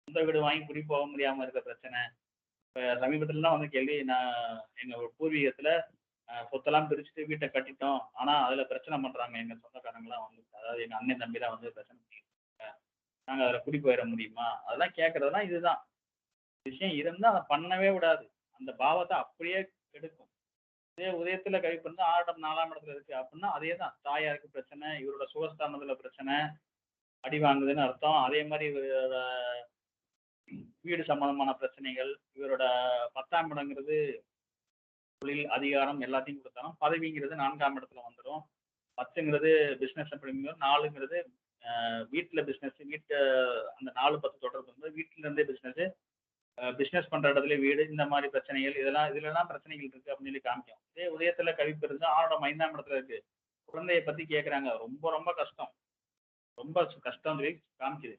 சொந்த வீடு வாங்கி குடி போக முடியாம இருக்க பிரச்சனை. இப்ப சமீபத்துலலாம் வந்து கேள்வி, நான் எங்க பூர்வீகத்துல சொத்தெல்லாம் பிரிச்சுட்டு வீட்டை கட்டிட்டோம், ஆனா அதுல பிரச்சனை பண்றாங்க எங்க சொந்தக்காரங்களாம் வந்து, அதாவது எங்க அண்ணன் தம்பி தான் வந்து பிரச்சனை பண்ணிட்டு இருக்காங்க, நாங்க அதுல குடி போயிட முடியுமா, அதெல்லாம் கேட்கறதுலாம் இதுதான் விஷயம். இருந்தா அதை பண்ணவே விடாது, அந்த பாவத்தை அப்படியே கெடுக்கும். இதே உதயத்துல கவிப்பு வந்து 6 இடம் 4ஆம் இடத்துல இருக்கு அப்படின்னா அதே தான், தாயாருக்கு பிரச்சனை, இவரோட சுகஸ்தானத்துல பிரச்சனை, அடி வாங்குதுன்னு அர்த்தம். அதே மாதிரி இவரோட வீடு சம்பந்தமான பிரச்சனைகள், இவரோட 10ஆம் இடங்கிறது தொழில், அதிகாரம் எல்லாத்தையும் கொடுத்தாலும் பதவிங்கிறது 4ஆம் இடத்துல வந்துடும். 10ங்கிறது பிசினஸ் அப்படிங்கிற, 4ங்கிறது வீட்டுல பிசினஸ், அந்த 4 10 தொடர்பு வந்து வீட்டுல இருந்தே பிசினஸ், பிசினஸ் பண்ற இடத்துல வீடு, இந்த மாதிரி பிரச்சனைகள், இதுலலாம் பிரச்சனைகள் இருக்கு அப்படின்னு சொல்லி காமிக்கும். இதே உதயத்துல கவிப்பு இருந்து ஆரோடம் 5ஆம் இடத்துல இருக்கு, குழந்தைய பத்தி கேக்குறாங்க, ரொம்ப ரொம்ப கஷ்டம், ரொம்ப கஷ்டம் சொல்லி காமிக்குது.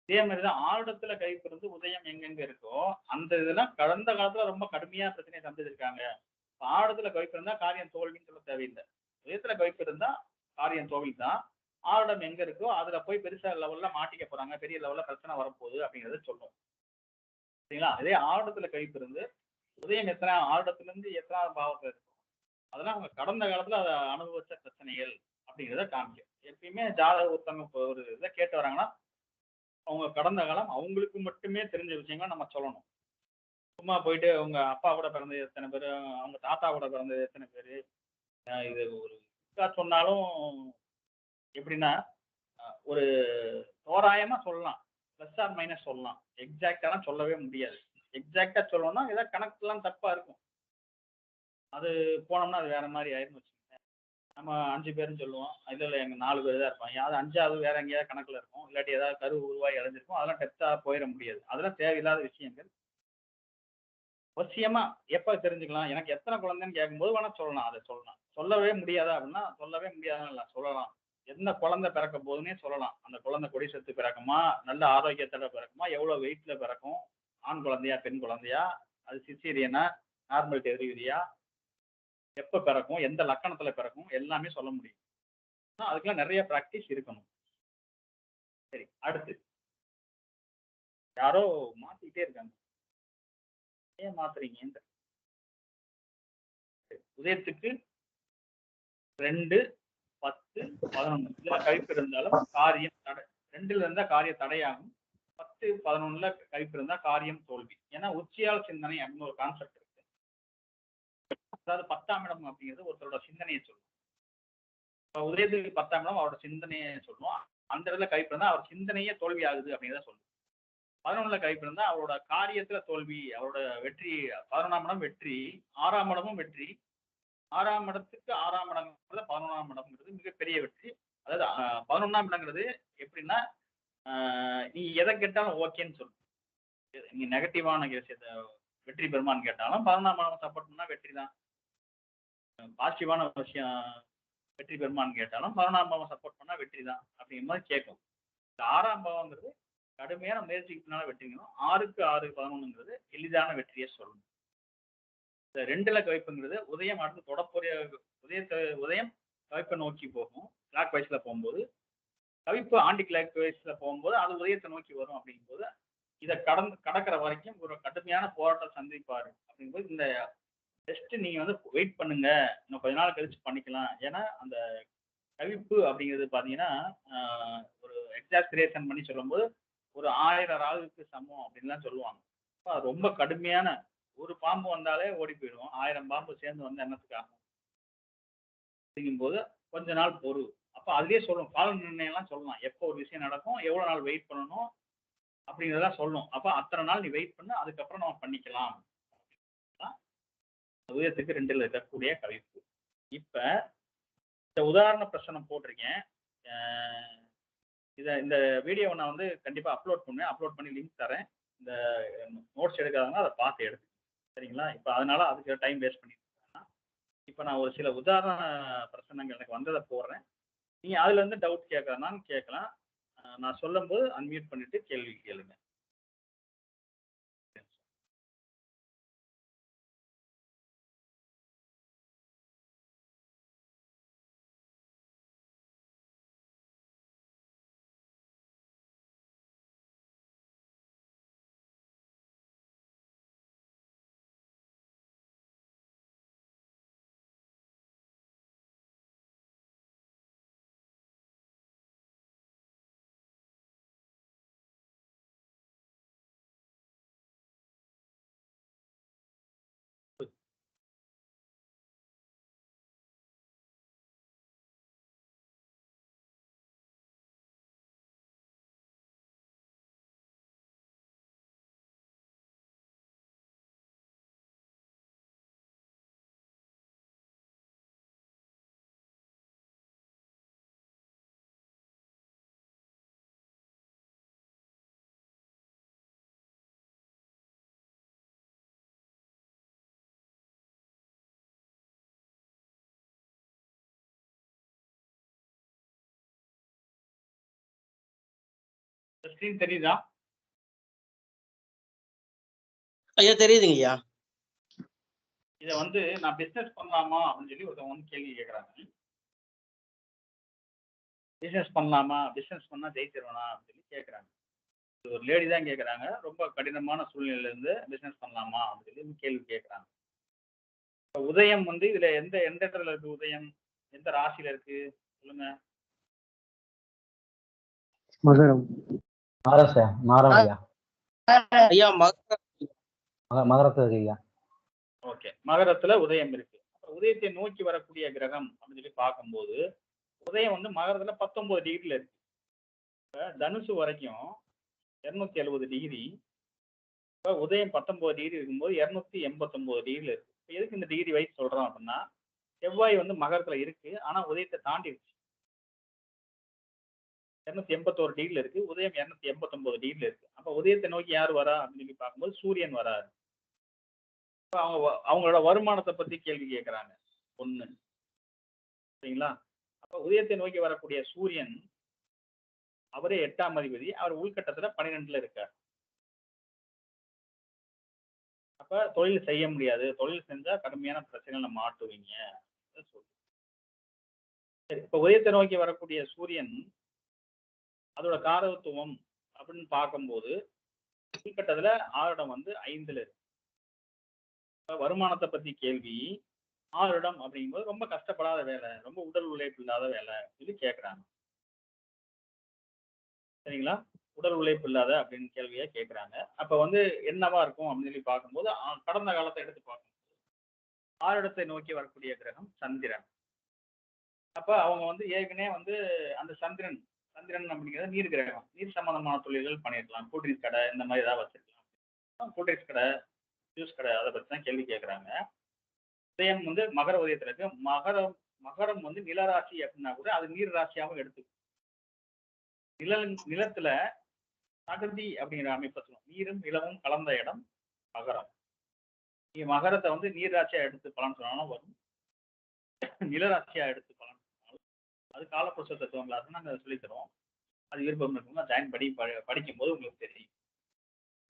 இதே மாதிரிதான் ஆருடத்துல கவிப்பு இருந்து உதயம் எங்கெங்க இருக்கோ அந்த இதெல்லாம் கடந்த காலத்துல ரொம்ப கடுமையா பிரச்சனையை சந்திச்சிருக்காங்க. ஆருடத்துல கவிப்பு இருந்தா காரியம் தோல்வின்னு சொல்ல தேவையில்லை. உதயத்துல கவிப்பு இருந்தா காரியம் தோல்வி தான். ஆருடம் எங்க இருக்கோ அதுல போய் பெருசா லெவல்ல மாட்டிக்க போறாங்க, பெரிய லெவல்ல பிரச்சனை வரப்போகுது அப்படிங்கறத சொல்லும். சரிங்களா? அதே ஆருடத்துல கவிப்பு இருந்து உதயம் ஆருடத்துல இருந்து எத்தனாவது பாவத்துல இருக்கும், அதெல்லாம் அவங்க கடந்த காலத்துல அதை அனுபவிச்ச பிரச்சனைகள் அப்படிங்கிறத காமிக்கும். எப்பயுமே ஜாதக ஒருத்தவங்க இப்போ ஒரு இதை கேட்டு வராங்கன்னா அவங்க கடந்த காலம் அவங்களுக்கு மட்டுமே தெரிஞ்ச விஷயங்களை நம்ம சொல்லணும். சும்மா போயிட்டு அவங்க அப்பா கூட பிறந்தது எத்தனை பேர், அவங்க தாத்தா கூட பிறந்தது எத்தனை பேர், இது ஒரு இதா சொன்னாலும் எப்படின்னா ஒரு தோராயமா சொல்லலாம், பிளஸ் ஆர் மைனஸ் சொல்லலாம், எக்ஸாக்டாலாம் சொல்லவே முடியாது. எக்ஸாக்டா சொல்லணும்னா ஏதாவது கணக்குலாம் தப்பா இருக்கும், அது போனோம்னா அது வேற மாதிரி ஆயிரும் வச்சுக்கோங்க. நம்ம 5 பேருன்னு சொல்லுவோம், இதுல எங்க 4 பேர் தான் இருப்பாங்க, அது 5ஆவது வேற எங்கேயாவது கணக்குல இருக்கும், இல்லாட்டி ஏதாவது கரு உருவாகி இழந்திருக்கும், அதெல்லாம் டெப்தா போயிட முடியாது. அதெல்லாம் தேவையில்லாத விஷயங்கள். அவசியமா எப்ப தெரிஞ்சுக்கலாம், எனக்கு எத்தனை குழந்தைன்னு கேட்கும்போது வேணா சொல்லலாம், அதை சொல்லலாம். சொல்லவே முடியாதா அப்படின்னா சொல்லவே முடியாதுன்னு இல்லை, சொல்லலாம். என்ன குழந்தை பிறக்க போகுதுன்னே சொல்லலாம். அந்த குழந்தை கொடி சொத்து பிறக்குமா, நல்ல ஆரோக்கியத்தோட பிறக்குமா, எவ்வளவு வெயிட்ல பிறக்கும், ஆண் குழந்தையா பெண் குழந்தையா, அது சிசேரியனா நார்மல் டெலிவரியா, எப்ப பிறக்கும், எந்த லக்கணத்துல பிறக்கும், எல்லாமே சொல்ல முடியும். அதுக்கெல்லாம் நிறைய பிராக்டிஸ் இருக்கணும். சரி, அடுத்து யாரோ மாத்திக்கிட்டே இருக்காங்க, ஏன் மாத்துறீங்க? உதயத்துக்கு 2, 10, 11 இதுல கவிப்பு இருந்தாலும் காரியம் தடை. 2ல இருந்தா காரிய தடையாகும், 10, 11ல கவிப்பு இருந்தா காரியம் தோல்வி. ஏன்னா உச்சியால் சிந்தனை அப்படின்னு ஒரு கான்செப்ட் இருக்கு. அதாவது 10ஆம் இடம் அப்படிங்கிறது ஒருத்தரோட சிந்தனையை சொல்லும். இப்ப உதயத்துக்கு 10ஆம் இடம் அவரோட சிந்தனையை சொல்லுவோம். அந்த இடத்துல கவிப்பு இருந்தா அவர் சிந்தனையே தோல்வி ஆகுது அப்படிங்கிறத சொல்லுவோம். 11ல கவிப்பு இருந்தா அவரோட காரியத்துல தோல்வி, அவரோட வெற்றி. 11ஆம் இடம் வெற்றி, 6ஆம் இடமும் வெற்றி. 6ஆம் இடத்துக்கு 6ஆம் இடங்கிறது 11ஆம் இடம்ங்கிறது மிகப்பெரிய வெற்றி. அதாவது 11ஆம் இடங்கிறது எப்படின்னா நீ எதை கேட்டாலும் ஓகேன்னு சொல்லு. நீ நெகட்டிவான விஷயத்த வெற்றி பெறுமான்னு கேட்டாலும் 11ஆம் இடம் சப்போர்ட் பண்ணா வெற்றி தான். பாசிட்டிவான விஷயம் வெற்றி பெறுமான்னு கேட்டாலும் 11ஆம் பாவம் சப்போர்ட் பண்ணா வெற்றி தான் அப்படிங்கிற மாதிரி கேட்கும். இந்த 6ஆம் பாவங்கிறது கடுமையான முயற்சிக்கு பின்னால வெற்றிங்கணும். 6க்கு 6 11ங்கிறது எளிதான வெற்றியை சொல்லணும். இந்த 2ல கவிப்புங்கிறது உதயம் அடுத்து தொடப்போறிய உதயம் கவிப்பை நோக்கி போகும். கிளாக் வைஸ்ல போகும்போது கவிப்பு ஆண்டி கிளாக் வைஸ்ல போகும்போது அது உதயத்தை நோக்கி வரும். அப்படிங்கும்போது இதை கடக்கிற வரைக்கும் ஒரு கடுமையான போராட்டம் சந்திப்பாரு. அப்படிங்கும்போது இந்த டெஸ்ட் நீங்க வந்து வெயிட் பண்ணுங்க, இன்னும் கொஞ்ச நாள் கழிச்சு பண்ணிக்கலாம். ஏன்னா அந்த கவிப்பு அப்படிங்கிறது பாத்தீங்கன்னா ஒரு எக்ஸாஸ்பிரேஷன் பண்ணி சொல்லும்போது ஒரு 1000 ராகுக்கு சமம் அப்படின்லாம் சொல்லுவாங்க. ரொம்ப கடுமையான ஒரு பாம்பு வந்தாலே ஓடி போயிடும், 1000 பாம்பு சேர்ந்து வந்து என்னத்துக்கு ஆகும் அப்படிங்கும்போது கொஞ்ச நாள் பொறு. அப்ப அதுலயே சொல்லணும், கால நிர்ணயம்லாம் சொல்லலாம், எப்போ ஒரு விஷயம் நடக்கும், எவ்வளவு நாள் வெயிட் பண்ணணும் அப்படிங்கிறதெல்லாம் சொல்லணும். அப்ப அத்தனை நாள் நீ வெயிட் பண்ணு, அதுக்கப்புறம் நம்ம பண்ணிக்கலாம். உதயத்துக்கு 2ல இருக்கக்கூடிய கவிப்பு. இப்ப இந்த உதாரண பிரச்சனை போட்டிருக்கேன். இந்த வீடியோவை நான் வந்து கண்டிப்பா அப்லோட் பண்ணுவேன், அப்லோட் பண்ணி லிங்க் தரேன். இந்த நோட்ஸ் எடுக்காதவங்க அதை பார்த்து எடுத்து, சரிங்களா? இப்ப அதனால அதுக்கு டைம் வேஸ்ட் பண்ணிட்டு இப்ப நான் ஒரு சில உதாரண பிரச்சனைகள் எனக்கு வந்ததை போடுறேன். நீங்க அதுல இருந்து டவுட் கேட்கறதுனாலும் கேட்கலாம். நான் சொல்லும் போது அன்மியூட் பண்ணிட்டு கேள்வி கேளுங்க. ஸ்கிரீன் தெரியுதா? ஐயா தெரியுதுங்க ஐயா. இதை வந்து நான் பிசினஸ் பண்ணலாமா அப்படின்னு சொல்லி ஒருத்தவங்க வந்து கேள்வி கேட்குறாங்க. பிசினஸ் பண்ணலாமா, பிசினஸ் பண்ணா ஜெயிச்சிருவேனா அப்படின்னு சொல்லி கேட்குறாங்க. ஒரு லேடி தான் கேட்குறாங்க. ரொம்ப கடினமான சூழ்நிலையில இருந்து பிசினஸ் பண்ணலாமா அப்படின்னு சொல்லி கேள்வி கேட்குறாங்க. உதயம் வந்து இதுல எந்த எந்த இடத்துல இருக்கு உதயம்? எந்த ராசியில இருக்கு சொல்லுங்க? மகரம். மாரம் ஐயா. ஐயா மகரத்துல இருக்கு ஐயா. ஓகே, மகரத்துல உதயம் இருக்கு. உதயத்தை நோக்கி வரக்கூடிய கிரகம் அப்படின்னு சொல்லி பார்க்கும்போது உதயம் வந்து மகரத்துல 19 டிகிரில இருக்கு. தனுசு வரைக்கும் 270 டிகிரி. இப்போ உதயம் 19 டிகிரி இருக்கும்போது 289 டிகிரில இருக்கு. இப்போ எதுக்கு இந்த டிகிரி வைஸ் சொல்றோம் அப்படின்னா, செவ்வாய் வந்து மகரத்துல இருக்கு, ஆனா உதயத்தை தாண்டிடுச்சு. 281 டிகிரில இருக்கு, உதயம் 289 டிகிரில இருக்கு. அப்ப உதயத்தை நோக்கி யார் வரா அப்படின்னு சொல்லி பார்க்கும்போது சூரியன் வராரு. அவங்களோட வருமானத்தை பத்தி கேள்வி கேட்கிறாங்க. ஒண்ணு சரிங்களா? அப்ப உதயத்தை நோக்கி வரக்கூடிய சூரியன் அவரே 8ஆம் அதிபதி, அவர் உள்கட்டத்துல 12ல இருக்கார். அப்ப தொழில் செய்ய முடியாது, தொழில் செஞ்சா கடுமையான பிரச்சனைகளை மாட்டுவீங்க. சரி, இப்ப உதயத்தை நோக்கி வரக்கூடிய சூரியன் அதோட காரகத்துவம் அப்படின்னு பார்க்கும்போது உள்கட்டத்துல 6 வந்து 5ல இருக்கு. வருமானத்தை பத்தி கேள்வி. 6 அப்படிங்கும்போது ரொம்ப கஷ்டப்படாத வேலை, ரொம்ப உடல் உழைப்பு இல்லாத வேலை சொல்லி கேட்கறாங்க. சரிங்களா? உடல் உழைப்பு இல்லாத அப்படின்னு கேள்வியா கேட்கறாங்க. அப்ப வந்து என்னவா இருக்கும் அப்படின்னு சொல்லி பார்க்கும்போது கடந்த காலத்தை எடுத்து பார்க்கணும். 6 நோக்கி வரக்கூடிய கிரகம் சந்திரன். அப்ப அவங்க வந்து ஏற்கனவே வந்து அந்த சந்திரன் அப்படிங்கிறது நீர் கிரகம். நீர் சம்பந்தமான தொழில்கள் பண்ணிருக்கலாம். கூல்ட்ரிங்க்ஸ் கடை இந்த மாதிரி ஏதாவது வச்சிருக்கலாம். கூல்ட்ரிங்க்ஸ் கடை, ஜூஸ் கடை அதை பத்தி தான் கேள்வி கேட்கறாங்க. உதயம் வந்து மகர உதயத்துல இருக்கு. மகரம் வந்து நிலராசி அப்படின்னா கூட அது நீர் ராசியாகவும் எடுத்துக்கும். நிலத்துல தகுதி அப்படிங்கிற அமைப்பை சொல்லுவோம். நீரும் நிலமும் கலந்த இடம் மகரம். நீங்க மகரத்தை வந்து நீர் ராசியா எடுத்து பலன் சொன்னாலும் வரும், நிலராசியா எடுத்து பலன் சொன்னாலும் அது காலப்புருஷ தத்துவங்களா நாங்க சொல்லி தருவோம். அது விருப்பம் இருக்குன்னா ஜாயின் பண்ணி படிக்கும் போது உங்களுக்கு தெரியும்.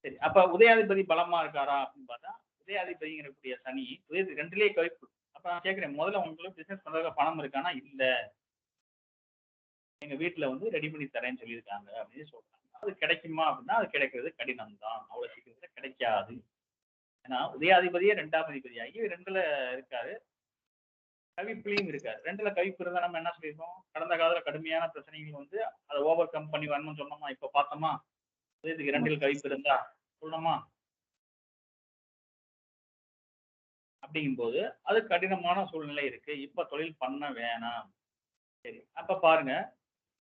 சரி, அப்ப உதயாதிபதி பலமா இருக்காரா அப்படின்னு பார்த்தா உதயாதிபதிங்கிறக்கூடிய சனி 2லயே கழிப்பு. அப்ப நான் கேட்கிறேன், முதல்ல உங்களுக்கு பிசினஸ் பண்றதுக்கு பணம் இருக்கானா? இல்ல, எங்க வீட்டுல வந்து ரெடி பண்ணி தரேன்னு சொல்லியிருக்காங்க அப்படின்னு சொல்றாங்க. அது கிடைக்குமா அப்படின்னா அது கிடைக்கிறது கடினம் தான், அவ்வளவு சீக்கிரத்துல கிடைக்காது. ஏன்னா உதயாதிபதியே 2ஆம் அதிபதியாகி 2ல இருக்காரு, கவிப்புலையும் இருக்காரு. 2ல கவிப்பு இருந்தா நம்ம என்ன சொல்லியிருக்கோம்? கடந்த காலத்துல கடுமையான பிரச்சனைகள் வந்து அதை ஓவர் கம் பண்ணி வரணும்னு சொன்னோமா? இப்ப பார்த்தோமா? உதயத்துக்கு 2ல் கவிப்பு இருந்தா சொல்லணுமா? அப்படிங்கும்போது அது கடினமான சூழ்நிலை இருக்கு, இப்ப தொழில் பண்ண வேணாம். சரி, அப்ப பாருங்க,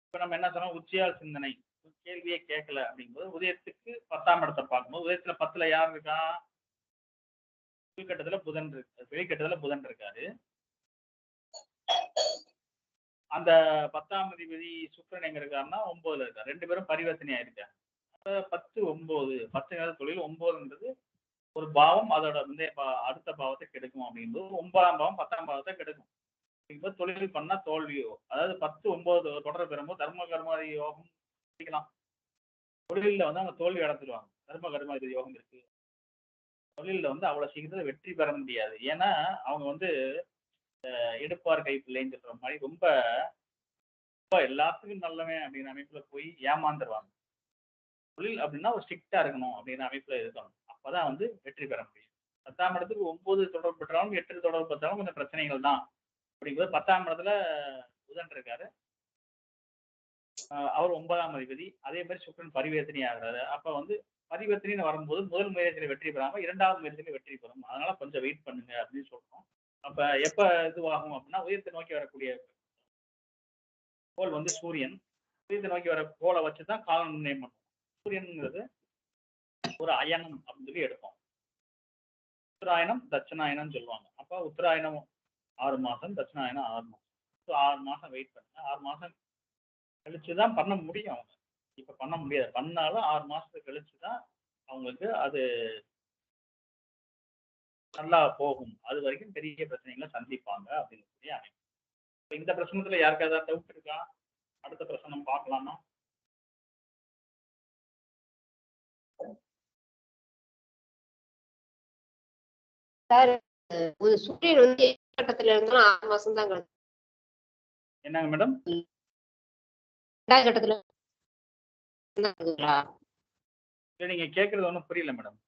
இப்ப நம்ம என்ன சொன்னோம்? உச்சியால் சிந்தனை கேள்வியே கேட்கல அப்படிங்கும்போது உதயத்துக்கு 10ஆம் இடத்தை பார்க்கும்போது உதயத்துல 10ல யார் இருக்கா? கீழ்கட்டத்துல புதன் இருக்கு, வெளிக்கட்டத்துல புதன் இருக்காரு. அந்த 10ஆம் அதிபதி சுக்கிரன் எங்க இருக்காருன்னா 9ல இருக்காரு. 2 பேரும் பரிவர்த்தனையா இருக்காரு. அப்ப 10 9 10 தொழில் 9ன்றது ஒரு பாவம், அதோட வந்து அடுத்த பாவத்தை கெடுக்கும் அப்படிங்கும்போது 9ஆம் பாவம் 10ஆம் பாவத்தை கெடுக்கும். அப்படிங்கும்போது தொழில் பண்ணா தோல்வியோ, அதாவது 10 9 தொடர் பெறும்போது தர்ம கர்மாதி யோகம் படிக்கலாம். தொழில வந்து அவங்க தோல்வி அடைஞ்சிருவாங்க. தர்ம கர்மாதி யோகம் இருக்கு. தொழில வந்து அவ்வளவு சீக்கிரத்துல வெற்றி பெற முடியாது. ஏன்னா அவங்க வந்து எடுப்பார் கை பிள்ளைன்னு சொல்ற மாதிரி ரொம்ப எல்லாத்துக்கும் நல்லவன் அப்படின்னு அமைப்புல போய் ஏமாந்துருவாங்க. தொழில் அப்படின்னா ஒரு ஸ்ட்ரிக்டா இருக்கணும் அப்படின்னு அமைப்புல இருக்கணும். அப்பதான் வந்து வெற்றி பெற முடியும். 10ஆம் இடத்துக்கு 9 தொடர்பு பெற்றாலும் 8 தொடர்பு பெற்றாலும் கொஞ்சம் பிரச்சனைகள் தான். அப்படிங்கும்போது 10ஆம் இடத்துல புதன் இருக்காரு, அவர் 9ஆம் அதிபதி. அதே மாதிரி சுக்கிரன் பரிவர்த்தனை ஆகிறாரு. அப்ப வந்து பரிவர்த்தனைன்னு வரும்போது முதல் முயற்சியில வெற்றி பெறாம 2வது முயற்சியில வெற்றி பெறும். அதனால கொஞ்சம் வெயிட் பண்ணுங்க அப்படின்னு சொல்றோம். அப்ப எப்ப இதுவாகும் அப்படின்னா உயரத்தை நோக்கி வரக்கூடிய கோள் வந்து சூரியன். உயரத்தை நோக்கி வர கோளை வச்சுதான் காலம் நிர்ணயம் பண்ணும். சூரியன்ங்கிறது ஒரு அயனம் அப்படின்னு சொல்லி எடுப்போம். உத்தராயணம் தட்சிணாயனம் சொல்லுவாங்க. அப்ப உத்தராயணம் 6 மாசம், தட்சிணாயனம் 6 மாசம். 6 மாசம் வெயிட் பண்ணுங்க. 6 மாசம் கழிச்சுதான் பண்ண முடியும் அவங்க. இப்ப பண்ண முடியாது. பண்ணாலும் 6 மாசத்துக்கு கழிச்சுதான் அவங்களுக்கு அது நல்லா போகும். அது வரைக்கும் பெரிய பிரச்சனைகளை சந்திப்பாங்க அப்படின்னு சொல்லி அமைப்பு. இந்த பிரச்சனத்துல யாருக்காவது டவுட் இருக்கா? அடுத்த பிரச்சனை பார்க்கலாமா? சார் சூரியன் வந்து கட்டத்துல இருந்தாலும் 6 மாசம் தான் கிடக்கு. என்னங்க மேடம்? 2வது கட்டத்துல இருக்குங்களா? இல்ல நீங்க கேக்குறது ஒன்றும் புரியல மேடம்.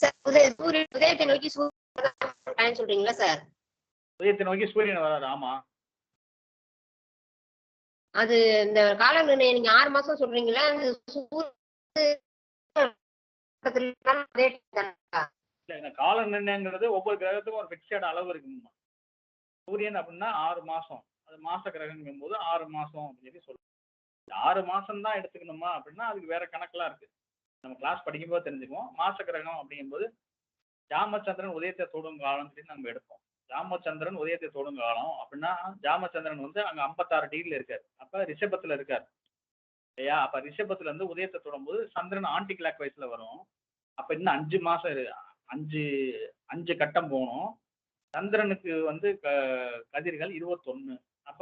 சார் சூரியன் உதயத்தை நோக்கி சூரியன் சொல்றீங்களா சார்? உதயத்தை நோக்கி சூரியன் வராது. ஆமா. அது இந்த கால நிர்ணயம் நீங்க 6 மாசம் சொல்றீங்களா? இல்ல இந்த கால நிர்ணயங்கிறது ஒவ்வொரு கிரகத்துக்கும் ஒரு பிக்சட் அளவு இருக்குமா. சூரியன் அப்படின்னா 6 மாசம், அது மாச கிரகங்கும் போது 6 மாசம் அப்படின்னு சொல்லி சொல்லுவோம். 6 மாசம் தான் எடுத்துக்கணுமா அப்படின்னா அதுக்கு வேற கணக்கெல்லாம் இருக்கு. நம்ம கிளாஸ் படிக்கும்போது தெரிஞ்சுக்குவோம். மாச கிரகம் அப்படிங்கும்போது ஜாமச்சந்திரன் உதயத்தை தொடும் காலம் சொல்லி நம்ம எடுப்போம். ஜாமச்சந்திரன் உதயத்தை தொடும் காலம் அப்படின்னா ஜாமச்சந்திரன் வந்து அங்க 56 டிகிரில இருக்காரு. அப்ப ரிஷபத்துல இருக்காரு இல்லையா? அப்ப ரிஷபத்துல இருந்து உதயத்தை தொடும்போது சந்திரன் ஆன்டி கிளாக் வைஸ்ல வரும். அப்ப இன்னும் 5 மாசம் 5 கட்டம் போகணும். சந்திரனுக்கு வந்து கதிர்கள் 21. அப்ப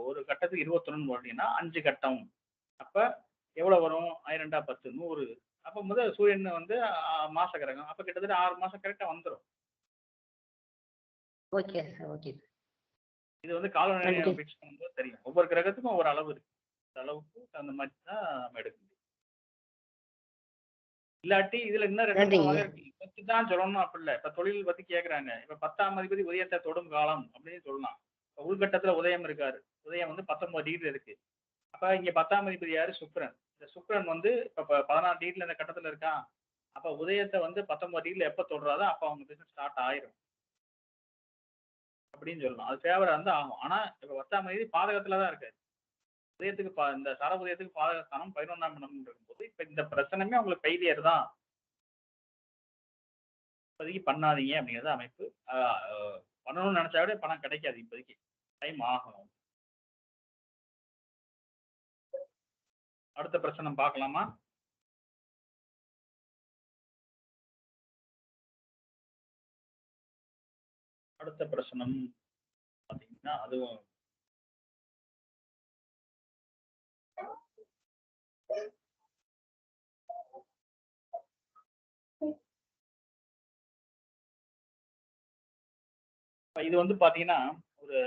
ஒரு கட்டத்துக்கு 21 போட்டீங்கன்னா 5 கட்டம். அப்ப எவ்வளவு வரும்? 1000 10 100. அப்ப முதல் சூரியன் வந்து மாச கிரகம். அப்ப கிட்டத்தட்ட 6 மாசம் கரெக்டா வந்துடும். Okay sir, okay. இது வந்து காலநிலை ஃபிக்ஸ் பண்ணும்போது தெரியும். ஒவ்வொரு கிரகத்துக்கும் ஒவ்வொரு அளவு இருக்கு. அந்த அளவுக்கு அந்த மாதிரி தான் நம்ம எடுக்க முடியும். இல்லாட்டி இதுல இன்னும் 2 வகை இருக்கு. பத்தி தான் சொல்லணும் அப்படி இல்லை. இப்ப தொழில் பத்தி கேட்கறாங்க. இப்ப 10ஆம் அதிபதி உதயத்தை தொடும் காலம் அப்படின்னு சொல்லலாம். உள்கட்டத்துல உதயம் இருக்காரு. உதயம் வந்து 19 டிகிரி இருக்கு. அப்ப இங்க 10ஆம் அதிபதி யாரு? சுக்கிரன். இந்த சுக்கிரன் வந்து இப்ப 16 டிகிரில இந்த கட்டத்துல இருக்கான். அப்ப உதயத்தை வந்து 19 டிகிரில எப்ப தொடுறாதோ அப்ப அவங்க பிசினஸ் ஸ்டார்ட் ஆயிரும் அப்படின்னு சொல்லலாம். அது ஃபேவரா இருந்தா ஆகும். ஆனா இப்ப 10ஆம் தேதி பாதகத்துலதான் இருக்காரு. உதயத்துக்கு இந்த சர உதயத்துக்கு பாதக ஸ்தானம் 11ஆம் இடம் இருக்கும்போது இப்ப இந்த பிரச்சனையுமே உங்களுக்கு ஃபெயிலியர் தான். இப்போதைக்கு பண்ணாதீங்க அப்படிங்கிறது அமைப்பு. பண்ணணும்னு நினைச்சா விட பணம் கிடைக்காது. இப்போதைக்கு டைம் ஆகும். அடுத்த பிரச்சனை பார்க்கலாமா? அடுத்த பிரச்சனை பார்த்தீங்கன்னா அதுவும் இது வந்து பாத்தீங்கன்னா ஒரு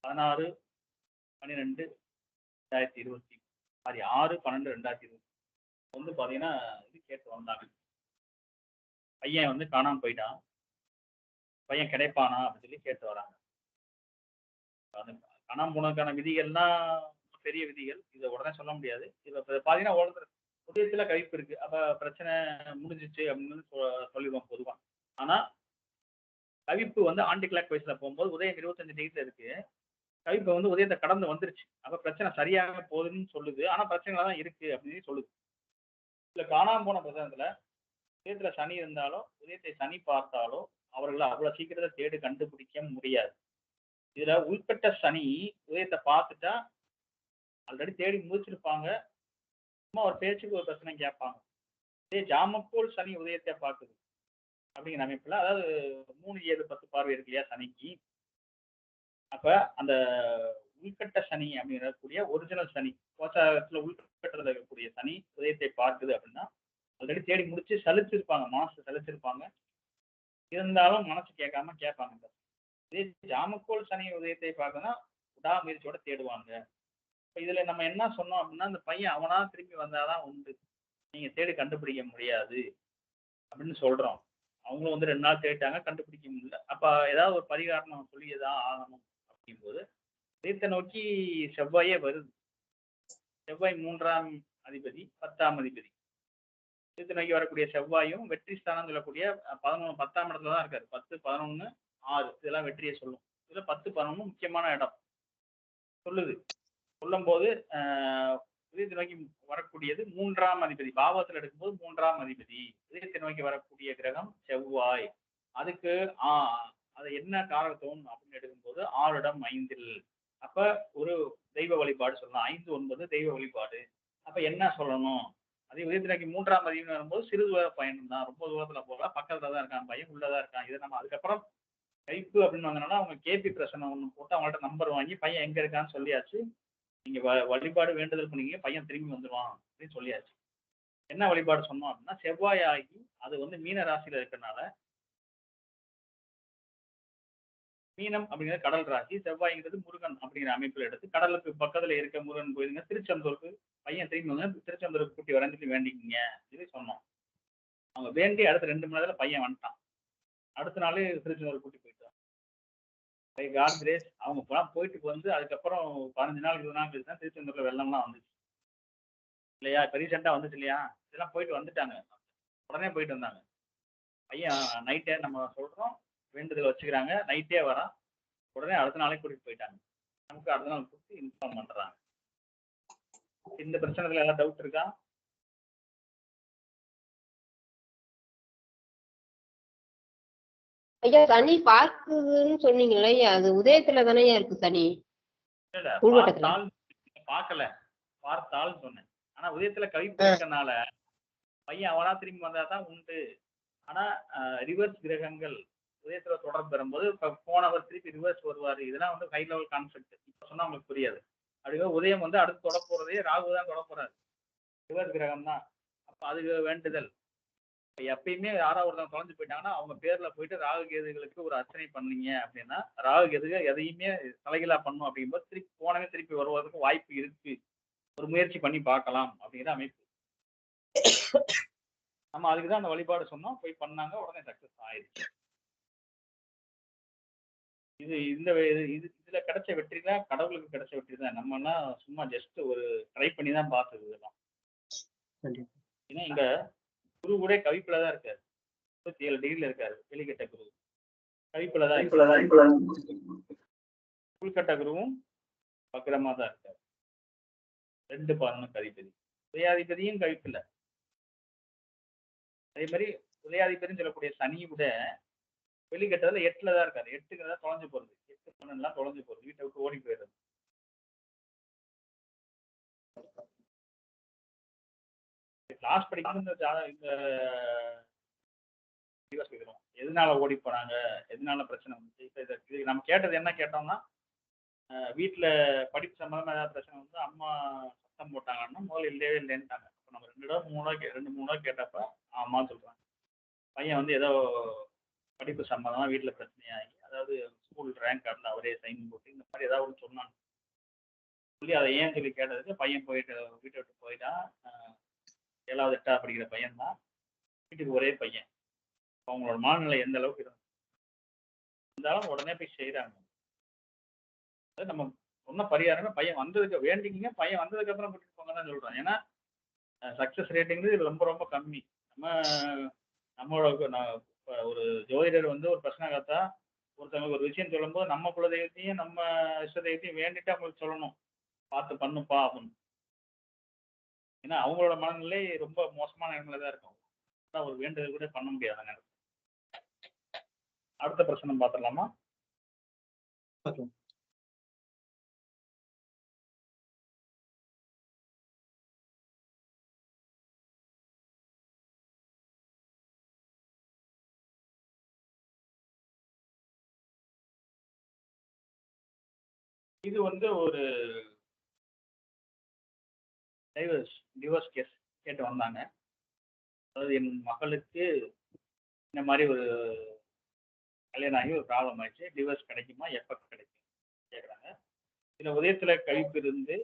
16/12/2020 சாரி 6/12/2020 வந்து பாத்தீங்கன்னா இது கேட்டு வந்தாங்க. பையன் வந்து காணாம போயிட்டான். பையன் கிடைப்பானா அப்படின்னு சொல்லி கேட்டு வராங்க. அது காணாம போனதுக்கான விதிகள்லாம் பெரிய விதிகள். இதை உடனே சொல்ல முடியாது. இப்ப பாத்தீங்கன்னா உதயத்துல கவிப்பு இருக்கு. அப்ப பிரச்சனை முடிஞ்சிச்சு அப்படின்னு சொல்லிடுவோம் பொதுவா. ஆனா கவிப்பு வந்து ஆன்டி கிளாக் வைஸ்ல போகும்போது உதயம் 25 டிகிரில இருக்கு. கவிப்பு வந்து உதயத்தை கடந்து வந்துருச்சு. அப்ப பிரச்சனை சரியாக போகுதுன்னு சொல்லுது. ஆனா பிரச்சனைகளா தான் இருக்கு அப்படின்னு சொல்லுது. இதுல காணாம போன பிரச்சனத்துல உதயத்துல சனி இருந்தாலோ உதயத்தை சனி பார்த்தாலோ அவர்களை அவ்வளவு சீக்கிரத்தை தேடி கண்டுபிடிக்க முடியாது. இதுல உள்பட்ட சனி உதயத்தை பார்த்துட்டா ஆல்ரெடி தேடி முடிச்சிருப்பாங்க. சும்மா ஒரு பேச்சுக்கு ஒரு பிரச்சனை கேட்பாங்க. இதே ஜாமக்கோல் சனி உதயத்தை பார்க்குது அப்படிங்கிற அமைப்புல, அதாவது 3 7 10 பார்வை இருக்கு இல்லையா சனிக்கு. அப்ப அந்த உள்கட்ட சனி அப்படிங்கக்கூடிய ஒரிஜினல் சனி கோச்சாரத்துல உள்கட்டத்துல இருக்கக்கூடிய சனி உதயத்தை பார்க்குது அப்படின்னா ஆல்ரெடி தேடி முடிச்சு சலிச்சிருப்பாங்க. மனசு சலிச்சிருப்பாங்க. இருந்தாலும் மனசு கேட்காம கேட்பாங்க. இதே ஜாமக்கோல் சனி உதயத்தை பார்க்கணும்னா விடாமுயற்சியோட தேடுவாங்க. இதுல நம்ம என்ன சொன்னோம் அப்படின்னா இந்த பையன் அவனா திரும்பி வந்தாதான் உண்டு. நீங்க தேடி கண்டுபிடிக்க முடியாது அப்படின்னு சொல்றோம். அவங்களும் வந்து 2 நாள் தேடிட்டாங்க, கண்டுபிடிக்க முடியல. அப்ப ஏதாவது ஒரு பரிகாரம் சொல்லியதான் ஆகணும். அப்படிங்கும்போது உதயத்தை நோக்கி செவ்வாயே வருது. செவ்வாய் 3ஆம் அதிபதி 10ஆம் அதிபதி. உதயத்தை நோக்கி வரக்கூடிய செவ்வாயும் வெற்றி ஸ்தானம் சொல்லக்கூடிய 11 10ஆம் இடத்துல தான் இருக்காரு. 10 11 6 இதெல்லாம் வெற்றியை சொல்லும். இதுல 10 11 முக்கியமான இடம் சொல்லுது. சொல்லும் போது உதயத்தை நோக்கி வரக்கூடியது 3ஆம் அதிபதி. பாவத்தில் எடுக்கும்போது 3ஆம் அதிபதி. உதயத்தை நோக்கி வரக்கூடிய கிரகம் செவ்வாய். அதுக்கு அது என்ன காரகத்துவம் அப்படின்னு எடுக்கும்போது 6 இடம் 5. அப்ப ஒரு தெய்வ வழிபாடு சொல்லலாம். 5 9 தெய்வ வழிபாடு. அப்ப என்ன சொல்லணும்? அதே உதயத்தை நோக்கி 3ஆம் அதிபதி வரும்போது சிறு தூர பயணம் தான். ரொம்ப தூரத்துல போகல, பக்கத்துல தான் இருக்கான் பையன், உள்ளதான் இருக்கான். இதை நம்ம அதுக்கப்புறம் கைப்பு அப்படின்னு வந்தனால அவங்க கேபி பிரச்சனை ஒன்று போட்டு அவங்கள்ட்ட நம்பர் வாங்கி பையன் எங்க இருக்கான்னு சொல்லியாச்சு. நீங்க வழிபாடு வேண்டுதல் பண்ணீங்க, பையன் திரும்பி வந்துடுவான் அப்படின்னு சொல்லியாச்சு. என்ன வழிபாடு சொன்னோம் அப்படின்னா, செவ்வாய் ஆகி அது வந்து மீன ராசியில இருக்கிறனால, மீனம் அப்படிங்கிறது கடல் ராசி, செவ்வாய்ங்கிறது முருகன் அப்படிங்கிற அமைப்புல எடுத்து கடலுக்கு பக்கத்துல இருக்க முருகன் கோயிலுங்க திருச்செந்தூருக்கு பையன் திரும்பி வந்து திருச்செந்தூருக்கு கூட்டி வரேன்னு சொல்லி வேண்டிக்கிங்க சொல்லி சொன்னோம். அவங்க வேண்டி அடுத்த 2 மணி நேரத்துல பையன் வந்துட்டான். அடுத்த நாள் திருச்செந்தூர் கூட்டி போயிட்டான். காட் கிரேஸ் அவங்க போயிட்டு வந்து அதுக்கப்புறம் 15 நாள் 20 நாள் கழிச்சு தான் திருச்செந்தூர்ல வெள்ளம்லாம் வந்துச்சு இல்லையா? இப்ப ரீசெண்டா வந்துச்சு இல்லையா? இதெல்லாம் போயிட்டு வந்துட்டாங்க. உடனே போயிட்டு வந்தாங்க. பையன் நைட்டே நம்ம சொல்றோம் வேண்டுதல் வச்சுக்கிறாங்க, நைட்டே வரான். உடனே அடுத்த நாளே கூட்டிட்டு போயிட்டாங்க. நமக்கு அடுத்த நாள் கூப்பிட்டு இன்ஃபார்ம் பண்றாங்க. இந்த பிரச்சனைல ஏதாவது டவுட் இருக்கா? ஐயா சனி பார்க்குதுன்னு சொன்னீங்கல்ல ஐயா, அது உதயத்துல தானே இருக்கு சனி? இல்ல உள்வட்டத்துல பார்க்கல, பார்த்தால் சொன்னேன். ஆனா உதயத்துல கவிப்பு இருக்கனால பையன் அவனா திரும்பி வந்தா தான் உண்டு. ஆனா ரிவர்ஸ் கிரகங்கள் உதயத்துல தொடர்பு பெறும்போது போனவர் திருப்பி ரிவர்ஸ் வருவாரு. இதெல்லாம் வந்து ஹை லெவல் கான்செப்ட். இப்ப சொன்னா உங்களுக்கு புரியாது. அப்படியே உதயம் வந்து அடுத்து தொட போறதே ராகு தான் தொட போறாரு. ரிவர்ஸ் கிரகம் தான். அப்ப அது வேண்டுதல். எப்பயுமே யாராவது ஒருத்தவங்க தொலைஞ்சு போயிட்டாங்கன்னா அவங்க பேர்ல போயிட்டு ராகு கேதுகளுக்கு ஒரு அர்ச்சனை பண்ணீங்க அப்படின்னா ராகு கேதுக எதையுமே தலைகீழா பண்ணும் அப்படிங்கும்போது திருப்பி போனவே திருப்பி வருவதற்கு வாய்ப்பு இருக்கு. ஒரு முயற்சி பண்ணி பார்க்கலாம் அப்படிங்கிற அமைப்பு. நம்ம அதுக்குதான் அந்த வழிபாடு சொன்னோம். போய் பண்ணாங்க, உடனே சக்சஸ் ஆயிடுச்சு. இதுல கிடைச்ச வெற்றி தான் கடவுளுக்கு கிடைச்ச வெற்றி தான். நம்ம எல்லாம் சும்மா ஜஸ்ட் ஒரு ட்ரை பண்ணி தான் பார்த்தது இதெல்லாம். ஏன்னா இங்க குரு கூட கவிப்புல தான் இருக்காரு. 27 டிகிரில இருக்காரு. வெளிக்கட்ட குரு கவிப்புல தான். உள்கட்ட குருவும் வக்ரமா தான் இருக்காரு. 2 பாதமும் கதிபதி. உதயாதிபதியும் கவிப்புல. அதே மாதிரி உதயாதிபதினு சொல்லக்கூடிய சனி கூட வெளிக்கட்டதுல 8ல தான் இருக்காரு. 8ங்கிறத தொலைஞ்சு போறது. 8 12 தொலைஞ்சு போறது. வீட்டை விட்டு ஓடி போயிடுறது. கிளாஸ் படிக்கும்போது இந்த எதனால ஓடி போனாங்க, எதனால பிரச்சனை வந்துச்சு. இது நம்ம கேட்டது என்ன கேட்டோம்னா, வீட்டுல படிப்பு சம்பந்தமா ஏதாவது பிரச்சனை வந்து அம்மா சத்தம் போட்டாங்கன்னா முதல்ல இல்லவே இல்லைன்ட்டாங்க. அப்ப நம்ம 2 மூணு கேட்டப்ப ஆமான்னு சொல்றாங்க. பையன் வந்து ஏதோ படிப்பு சம்பந்தமா வீட்டுல பிரச்சனையாகி, அதாவது ஸ்கூல் ரேங்க் கார்டில் அவரே சைன் போட்டு இந்த மாதிரி ஏதாவது ஒன்று சொன்னாங்க சொல்லி அதை ஏன் சொல்லி கேட்டதுக்கு பையன் போயிட்டு வீட்டை விட்டு போயிட்டான். 7வது 8வது படிக்கிற பையன் தான். வீட்டுக்கு ஒரே பையன். அவங்களோட மனநிலை எந்த அளவுக்கு இருந்தாலும் உடனே போய் செய்யறாங்க. அது நம்ம சொன்ன பரிகாரமே பையன் வந்ததுக்கு வேண்டிக்கிங்க, பையன் வந்ததுக்கு அப்புறம் கூட்டிட்டு போங்க தான் சொல்றோம். ஏன்னா சக்சஸ் ரேட்டிங்கிறது ரொம்ப ரொம்ப கம்மி. நம்மளோட ஒரு ஜோதிடர் வந்து ஒரு பிரச்சனை காத்தா ஒருத்தவங்களுக்கு ஒரு விஷயம் சொல்லும்போது நம்ம குலதெய்வத்தையும் நம்ம இஷ்ட தெய்வத்தையும் வேண்டிட்டு அவங்களுக்கு சொல்லணும், பார்த்து பண்ணுப்பா அப்படின்னு. ஏன்னா அவங்களோட மனநிலை ரொம்ப மோசமான நிலைமையில தான் இருக்கும். ஒரு வேண்டுதல் கூட பண்ண முடியாத நேரம். அடுத்த பிரச்சனை பார்த்துடலாமா? இது வந்து ஒரு டிவோர்ஸ் கேஸ் கேட்டு வந்தாங்க. அதாவது என் மகளுக்கு இந்த மாதிரி ஒரு கல்யாணம் ஆகி ஒரு ப்ராப்ளம் ஆயிடுச்சு, டிவோர்ஸ் கிடைக்குமா, எப்போ கிடைக்கும் கேட்குறாங்க. இதில் உதயத்துல கழிப்பு இருந்து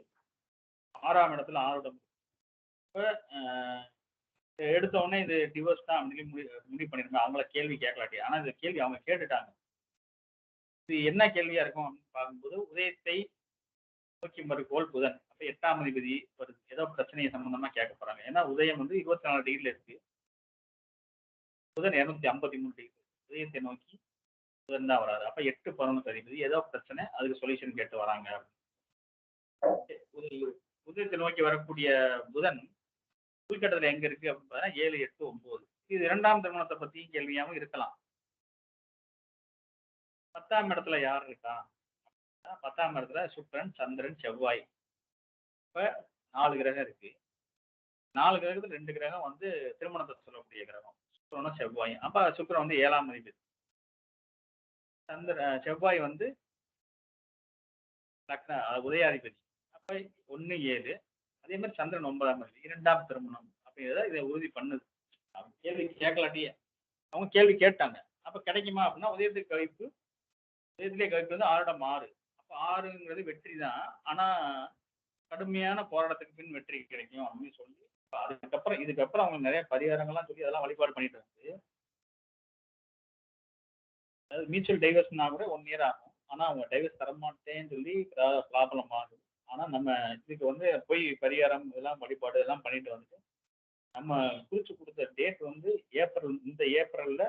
6ஆம் இடத்துல 6 இப்போ எடுத்த உடனே இது டிவோர்ஸ் தான் அப்படின்னு முடிவு பண்ணிருந்தேன். அவங்கள கேள்வி கேட்கலாட்டி, ஆனால் இந்த கேள்வி அவங்க கேட்டுட்டாங்க. இது என்ன கேள்வியா இருக்கும் அப்படின்னு பார்க்கும்போது, உதயத்தை நோக்கி மறுக்கோள் புதன். அப்ப 8ஆம் அதிபதி ஒரு ஏதோ பிரச்சனையை சம்பந்தமா கேட்க போறாங்க. ஏன்னா உதயம் வந்து 24 டிகிரில இருக்கு, புதன் 253 டிகிரி. உதயத்தை நோக்கி புதன் தான் வராது. அப்ப 8 11 அதிபதி ஏதோ பிரச்சனை, அதுக்கு சொல்யூஷன் கேட்டு வராங்க. உதயத்தை நோக்கி வரக்கூடிய புதன் உள்கட்டத்துல எங்க இருக்கு அப்படின்னு பார்த்தா 7 8 9. இது 2ஆம் திருமணத்தை பத்தியும் கேள்வியாகவும் இருக்கலாம். 10ஆம் இடத்துல யார் இருக்கா? 10ஆம் இடத்துல சுக்கிரன், சந்திரன், செவ்வாய். இப்ப 4 கிரகம் இருக்கு. 4 கிரகத்துல 2 கிரகம் வந்து திருமணத்தை சொல்லக்கூடிய கிரகம், சுக்கிரனும் செவ்வாயும். அப்ப சுக்கிரன் வந்து 7ஆம் அதிபதி, செவ்வாய் வந்து உதயாதிபதி. அப்ப 1 7. அதே மாதிரி சந்திரன் 9ஆம் அதிபதி, 2ஆம் திருமணம். அப்ப அப்படிங்கிறத இதை உறுதி பண்ணுது. அவங்க கேள்வி கேட்கலாட்டியே அவங்க கேள்வி கேட்டாங்க. அப்ப கிடைக்குமா அப்படின்னா உதயத்துக்கு கழிப்பு உதயத்திலே கழிப்பு வந்து 6 அப்ப 6ங்கிறது வெற்றி தான். ஆனா கடுமையான போராட்டத்துக்கு பின் வெற்றி கிடைக்கும் அப்படின்னு சொல்லி இதுக்கப்புறம் அவங்க நிறைய பரிகாரங்கள்லாம் சொல்லி அதெல்லாம் வழிபாடு பண்ணிட்டு வந்து அதாவது மியூச்சுவல் டைவர்ஸ்னா கூட 1 இயர் ஆகும். ஆனா அவங்க டைவர்ஸ் தரமாட்டேன்னு சொல்லி ப்ராப்ளம் ஆகும். ஆனா நம்ம இதுக்கு வந்து போய் பரிகாரம் இதெல்லாம் வழிபாடு எல்லாம் பண்ணிட்டு வந்துட்டு நம்ம குறிச்சு கொடுத்த டேட் வந்து இந்த ஏப்ரல்ல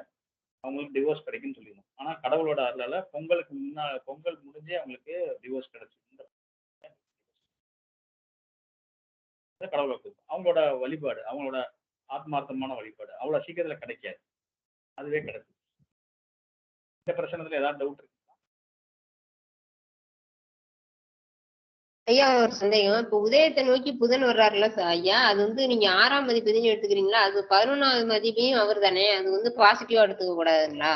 அவங்களுக்கு டிவோர்ஸ் கிடைக்கும்னு சொல்லிடணும். ஆனா கடவுளோட அருளால பொங்கல் முடிஞ்சே அவங்களுக்கு டிவோர்ஸ் கிடைச்சு. கடவுளுக்கு அவங்களோட வழிபாடு அவங்களோட ஆத்மார்த்தமான வழிபாடு அவ்வளவு சீக்கிரத்துல கிடைக்காது. அதுவே கிடைக்கும். இந்த பிரச்சனத்துல ஏதாவது டவுட் இருக்கு? ஐயா ஒரு சந்தேகம். இப்ப உதயத்தை நோக்கி புதன் வர்றாருல்ல ஐயா, அது வந்து நீங்க 6ஆம் அதிபதினு எடுத்துக்கிறீங்களா? அது 11ஆவது அதிபதியும் அவர் தானே, அது வந்து பாசிட்டிவா எடுத்துக்க கூடாதுங்களா?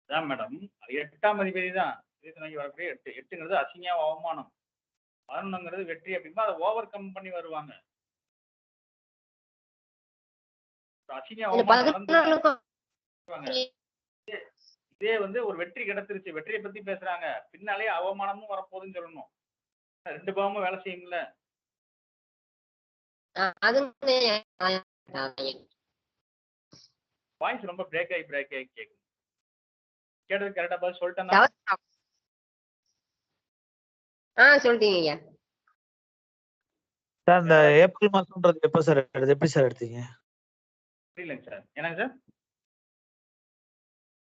அதான் மேடம், 8ஆம் அதிபதி தான் உதயத்தை நோக்கி வரக்கூடிய 8ங்கிறது அசிங்க அவமானம். 11ங்கிறது வெற்றி அப்படின்னா அதை ஓவர் கம் பண்ணி வருவாங்க. அசிங்க அவமானம் இதே வந்து ஒரு வெற்றி கிடைச்சிருச்சு, வெற்றியை பத்தி பேசுறாங்க, பின்னாலே அவமானமும் வரப்போகுதுன்னு சொல்லணும். 2 பாவமும் வேலை செய்யும்ல. வாய்ஸ் ரொம்ப பிரேக் ஆகி கேக்குது. கேட்டது கரெக்டா பதில் சொல்லிட்டேன்னா? சொல்லிட்டீங்க ஐயா. சார் இந்த ஏப்ரல் மாசம்ன்றது எப்ப சார் எடுத்தது? எப்படி சார் எடுத்தீங்க? புரியலங்க சார். என்னங்க சார்?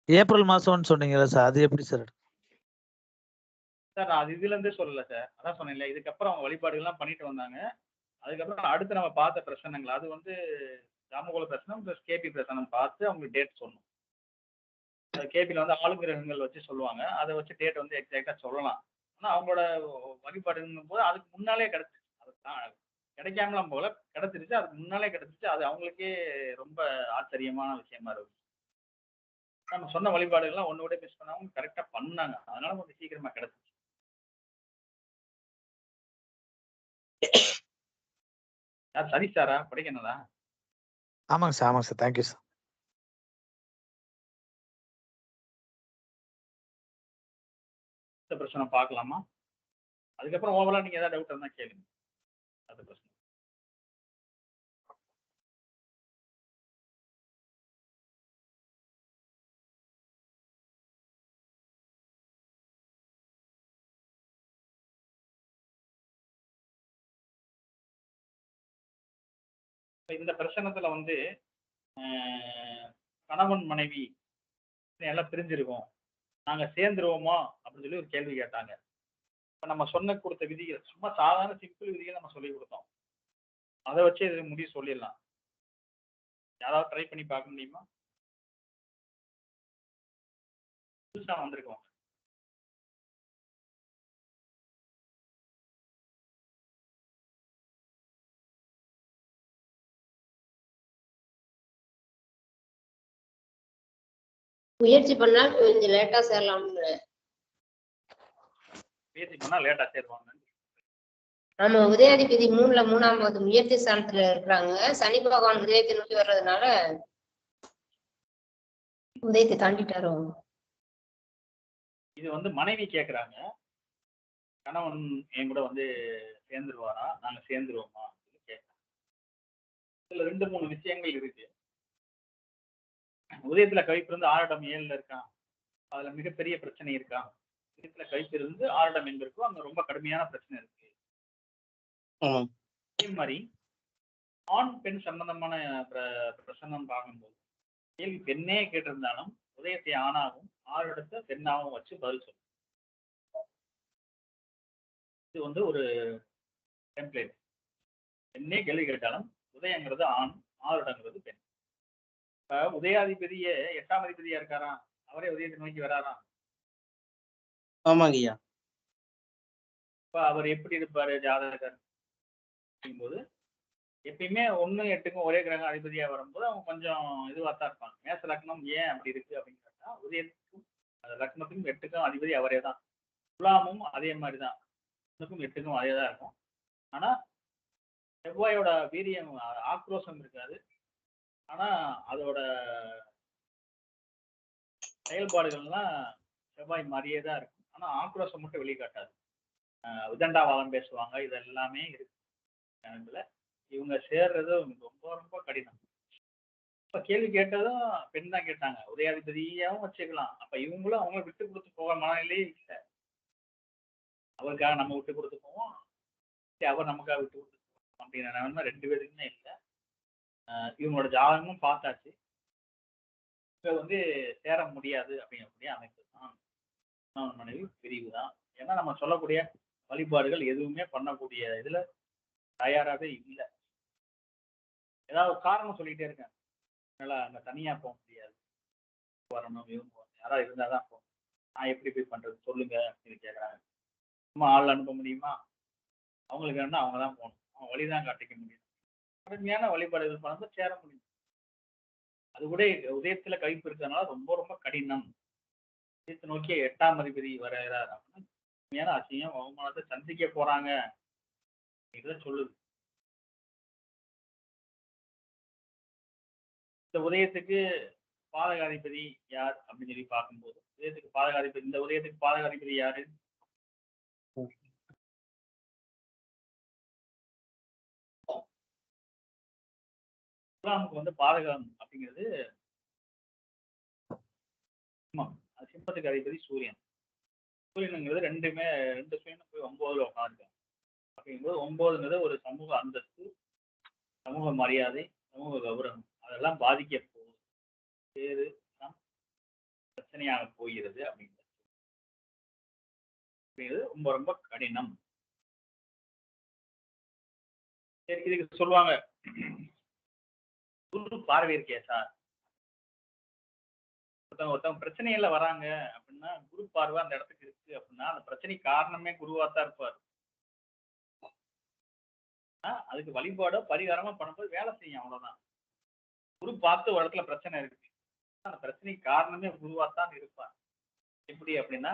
ஏப்ரல் மாசம்னு சொன்னீங்கல்ல சார், அது எப்படி சார்? சார் நான் அது இதுல இருந்தே சொல்லல சார். அதான் சொன்னேன்ல, இதுக்கப்புறம் அவங்க வழிபாடுகள்லாம் பண்ணிட்டு வந்தாங்க. அதுக்கப்புறம் அடுத்து நம்ம பார்த்த பிரச்சனைகள் அது வந்து ராமகோல பிரச்சனம் பிளஸ் கேபி பிரச்சனம் பார்த்து அவங்களுக்கு டேட் சொன்னோம். கேபியில் வந்து ஆளுங்கிரகங்கள் வச்சு சொல்லுவாங்க. அதை வச்சு டேட் வந்து எக்ஸாக்டா சொல்லலாம். ஆனா அவங்களோட வழிபாடுங்கும் போது அதுக்கு முன்னாலே கிடைச்சிருச்சு. அது கிடைக்காமலாம் போல கிடைச்சிருச்சு. அதுக்கு முன்னாலே கிடைச்சிருச்சு. அது அவங்களுக்கே ரொம்ப ஆச்சரியமான விஷயமா இருக்கு. நம்ம சொன்ன வழிபாடுகள்லாம் ஒன்று விட மிஸ் பண்ணாம கரெக்டா பண்ணாங்க. அதனால கொஞ்சம் சீக்கிரமா கிடைச்சிச்சு. யார் சரி சாரா படிக்கணும்தா? ஆமாங்க சார். Thank you sir. இந்த பிரச்சனை பார்க்கலாமா? அதுக்கப்புறம் ஓவரா நீங்க ஏதாவது டவுட் இருந்தா கேளுங்க. அது பிரச்சனை. இந்த பிரச்சனத்துல வந்து கணவன் மனைவி எல்லாம் பிரிஞ்சிருக்கோம், நாங்க சேர்ந்துருவோமா அப்படின்னு சொல்லி ஒரு கேள்வி கேட்டாங்க. இப்ப நம்ம கொடுத்த விதிகள் சும்மா சாதாரண சிம்பிள் விதிகள் நம்ம சொல்லி கொடுத்தோம். அதை வச்சு இது முடிவு சொல்லிடலாம். யாராவது ட்ரை பண்ணி பார்க்க முடியுமா? புதுசா வந்திருக்கோம். முயற்சி பண்ணா கொஞ்சம் லேட்டா சேரலாம்னு. முயற்சி பண்ணா லேட்டா சேருவாங்க. ஆமா, உதயாதிபதி 3ஆம் முயற்சி ஸ்தானத்துல இருக்கிறாங்க. சனி பகவான் உதயத்தை நோக்கி வர்றதுனால உதயத்தை தாண்டிட்டாரோ. இது வந்து மனைவி கேக்குறாங்க, கணவன் என் கூட வந்து சேர்ந்துருவாரா, நாங்க சேர்ந்துருவோமா கேட்கறாங்க. இதுல 2-3 விஷயங்கள் இருக்கு. உதயத்துல கழிப்பு இருந்து 6 7ல இருக்கான், அதுல மிகப்பெரிய பிரச்சனை இருக்கான். உதயத்துல கழிப்பு இருந்து 6 எங்க இருக்கும், அங்க ரொம்ப கடுமையான பிரச்சனை இருக்கு. அதே மாதிரி ஆண் பெண் சம்பந்தமான பிரச்சனை பார்க்கும்போது கேள்வி பெண்ணே கேட்டிருந்தாலும் உதயத்தை ஆணாகவும் 6 இடத்தை பெண்ணாகவும் வச்சு பதில் சொல்லும். இது வந்து ஒரு டெம்ப்ளேட். பெண்ணே கேள்வி கேட்டாலும் உதயங்கிறது ஆண், 6 இடங்கிறது பெண். இப்ப உதயாதிபதியே 8ஆம் அதிபதியா இருக்காரா, அவரே உதயத்தை நோக்கி வராராம். ஆமாங்க ஐயா. இப்ப அவர் எப்படி இருப்பாரு ஜாதகர் அப்படிங்கும்போது எப்பயுமே 1 8க்கும் ஒரே கிரகம் அதிபதியா வரும்போது அவங்க கொஞ்சம் இதுவா தான் இருப்பாங்க. மேச லக்னம் ஏன் அப்படி இருக்கு அப்படின்னு கேட்டா உதயத்துக்கும் லக்னத்துக்கும் 8க்கும் அதிபதி அவரே தான். துலாமும் அதே மாதிரிதான், 1க்கும் 8க்கும் அதே தான் இருக்கும். ஆனா செவ்வாயோட வீரியம் ஆக்ரோஷம் இருக்காது. ஆனா அதோட செயல்பாடுகள்லாம் செவ்வாய் மாதிரியே தான் இருக்கும். ஆனா ஆக்ரோஷம் மட்டும் வெளிக்காட்டாது. விதண்டாவாதம் பேசுவாங்க. இது எல்லாமே இருக்கு. இவங்க சேர்றது ரொம்ப ரொம்ப கடினம். இப்ப கேள்வி கேட்டதும் பெண் தான் கேட்டாங்க. உதயாதிபதியாவும் வச்சுக்கலாம். அப்ப இவங்களும் அவங்க விட்டு கொடுத்து போக மனநிலையே இல்லை. அவருக்காக நம்ம விட்டு கொடுத்து போவோம், அவர் நமக்காக விட்டு கொடுத்து போவோம் அப்படிங்கிற நிலைமை 2 பேருக்குமே இல்லை. இவங்களோட ஜாதகமும் பார்த்தாச்சு. இவங்க வந்து சேர முடியாது அப்படிங்கக்கூடிய அமைப்பு தான் கணவன் மனைவி பிரிவு தான். ஏன்னா நம்ம சொல்லக்கூடிய வழிபாடுகள் எதுவுமே பண்ணக்கூடிய இதுல தயாராகவே இல்லை. ஏதாவது காரணம் சொல்லிட்டே இருக்கேன். அதனால அங்க தனியா போக முடியாது, வரணும், இவங்க யாராவது இருந்தாதான் போகணும். நான் எப்படி போய் பண்றது சொல்லுங்க அப்படின்னு கேட்கறாங்க. சும்மா ஆள் அனுப்ப முடியுமா? அவங்களுக்கு வேணா அவங்க தான் போகணும். அவங்க வழிதான் காட்டிக்க முடியும். கடுமையான வழிபாடுகள் பண்ண சேர முடியும். அது கூட உதயத்துல கைப்பு இருக்கிறதுனால ரொம்ப ரொம்ப கடினம். உதயத்தை நோக்கி 8ஆம் அதிபதி வர்றாரு அப்படின்னா கடுமையான அசிங்கம் அவமானத்தை சந்திக்க போறாங்க இதை சொல்லுது. இந்த உதயத்துக்கு பாதகாதிபதி யார் அப்படின்னு சொல்லி பார்க்கும்போது உதயத்துக்கு பாதகாதிபதி இந்த உதயத்துக்கு பாதகாதிபதி யாரு? நமக்கு வந்து பாதகம் அப்படிங்கிறது சிம்மம். அது சிம்மத்துக்கு அதிபதி சூரியன். சூரியனுங்கிறது ரெண்டு சூரியனும் போய் 9ல உட்காந்துருக்காங்க. அப்படிங்கும்போது 9ங்கிறது ஒரு சமூக அந்தஸ்து, சமூக மரியாதை, சமூக கௌரவம் அதெல்லாம் பாதிக்க போகுது. பேரு பிரச்சனையாக போகிறது அப்படிங்கிறது ரொம்ப ரொம்ப கடினம். சரி, இதுக்கு சொல்லுவாங்க குரு பார்வை இருக்கே சார். ஒருத்தவங்க பிரச்சனையில வராங்க அப்படின்னா குரு பார்வை அந்த இடத்துக்கு இருக்கு அப்படின்னா அந்த பிரச்சனைக்கு காரணமே குருவா தான் இருப்பார். அதுக்கு வழிபாடோ பரிகாரமா பண்ணும்போது வேலை செய்யும், அவ்வளவுதான். குரு பார்த்து ஒரு இடத்துல பிரச்சனை இருக்கு, அந்த பிரச்சனைக்கு காரணமே குருவா தான் இருப்பார். எப்படி அப்படின்னா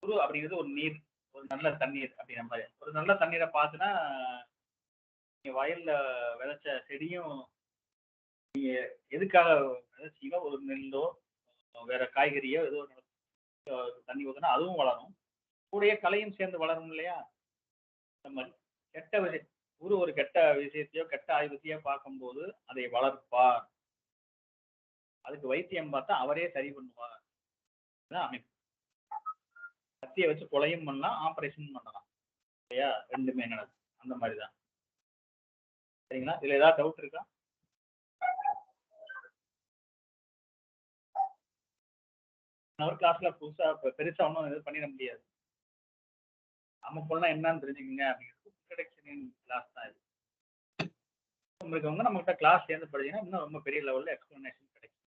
குரு அப்படிங்கிறது ஒரு நீர், ஒரு நல்ல தண்ணீர் அப்படிங்கிற மாதிரி. ஒரு நல்ல தண்ணீரை பார்த்துன்னா நீங்க வயல்ல விதைச்ச செடியும் நீங்க எதுக்காக விதைச்சீங்க, ஒரு நெல்லோ வேற காய்கறியோ ஏதோ தண்ணி ஊற்றினா அதுவும் வளரும், கூடயே கலையும் சேர்ந்து வளரும் இல்லையா? இந்த மாதிரி கெட்ட விஷயம் குரு ஒரு கெட்ட விஷயத்தையோ கெட்ட ஆயுதத்தையோ பார்க்கும்போது அதை வளர்ப்பார். அதுக்கு வைத்தியம் பார்த்தா அவரே சரி பண்ணுவார். அமைப்பு கத்தியை வச்சு கொலையும் பண்ணலாம், ஆபரேஷன் பண்ணலாம் இல்லையா? ரெண்டுமே நடக்கும். அந்த மாதிரிதான். சரிங்களா? இதுல ஏதாவது டவுட் இருக்கா? ஒரு கிளாஸ்ல புதுசா பெருசா ஒன்றும் இது பண்ணிட முடியாது. நம்ம பொண்ணா என்னன்னு தெரிஞ்சுக்கங்க அப்படிங்கிறது இன்ட்ரடக்ஷன் கிளாஸ் தான் இது. உங்களுக்கு வந்து நம்மகிட்ட கிளாஸ் சேர்ந்து படிச்சீங்கன்னா இன்னும் ரொம்ப பெரிய லெவல்ல எக்ஸ்பிளனேஷன் கிடைக்கும்,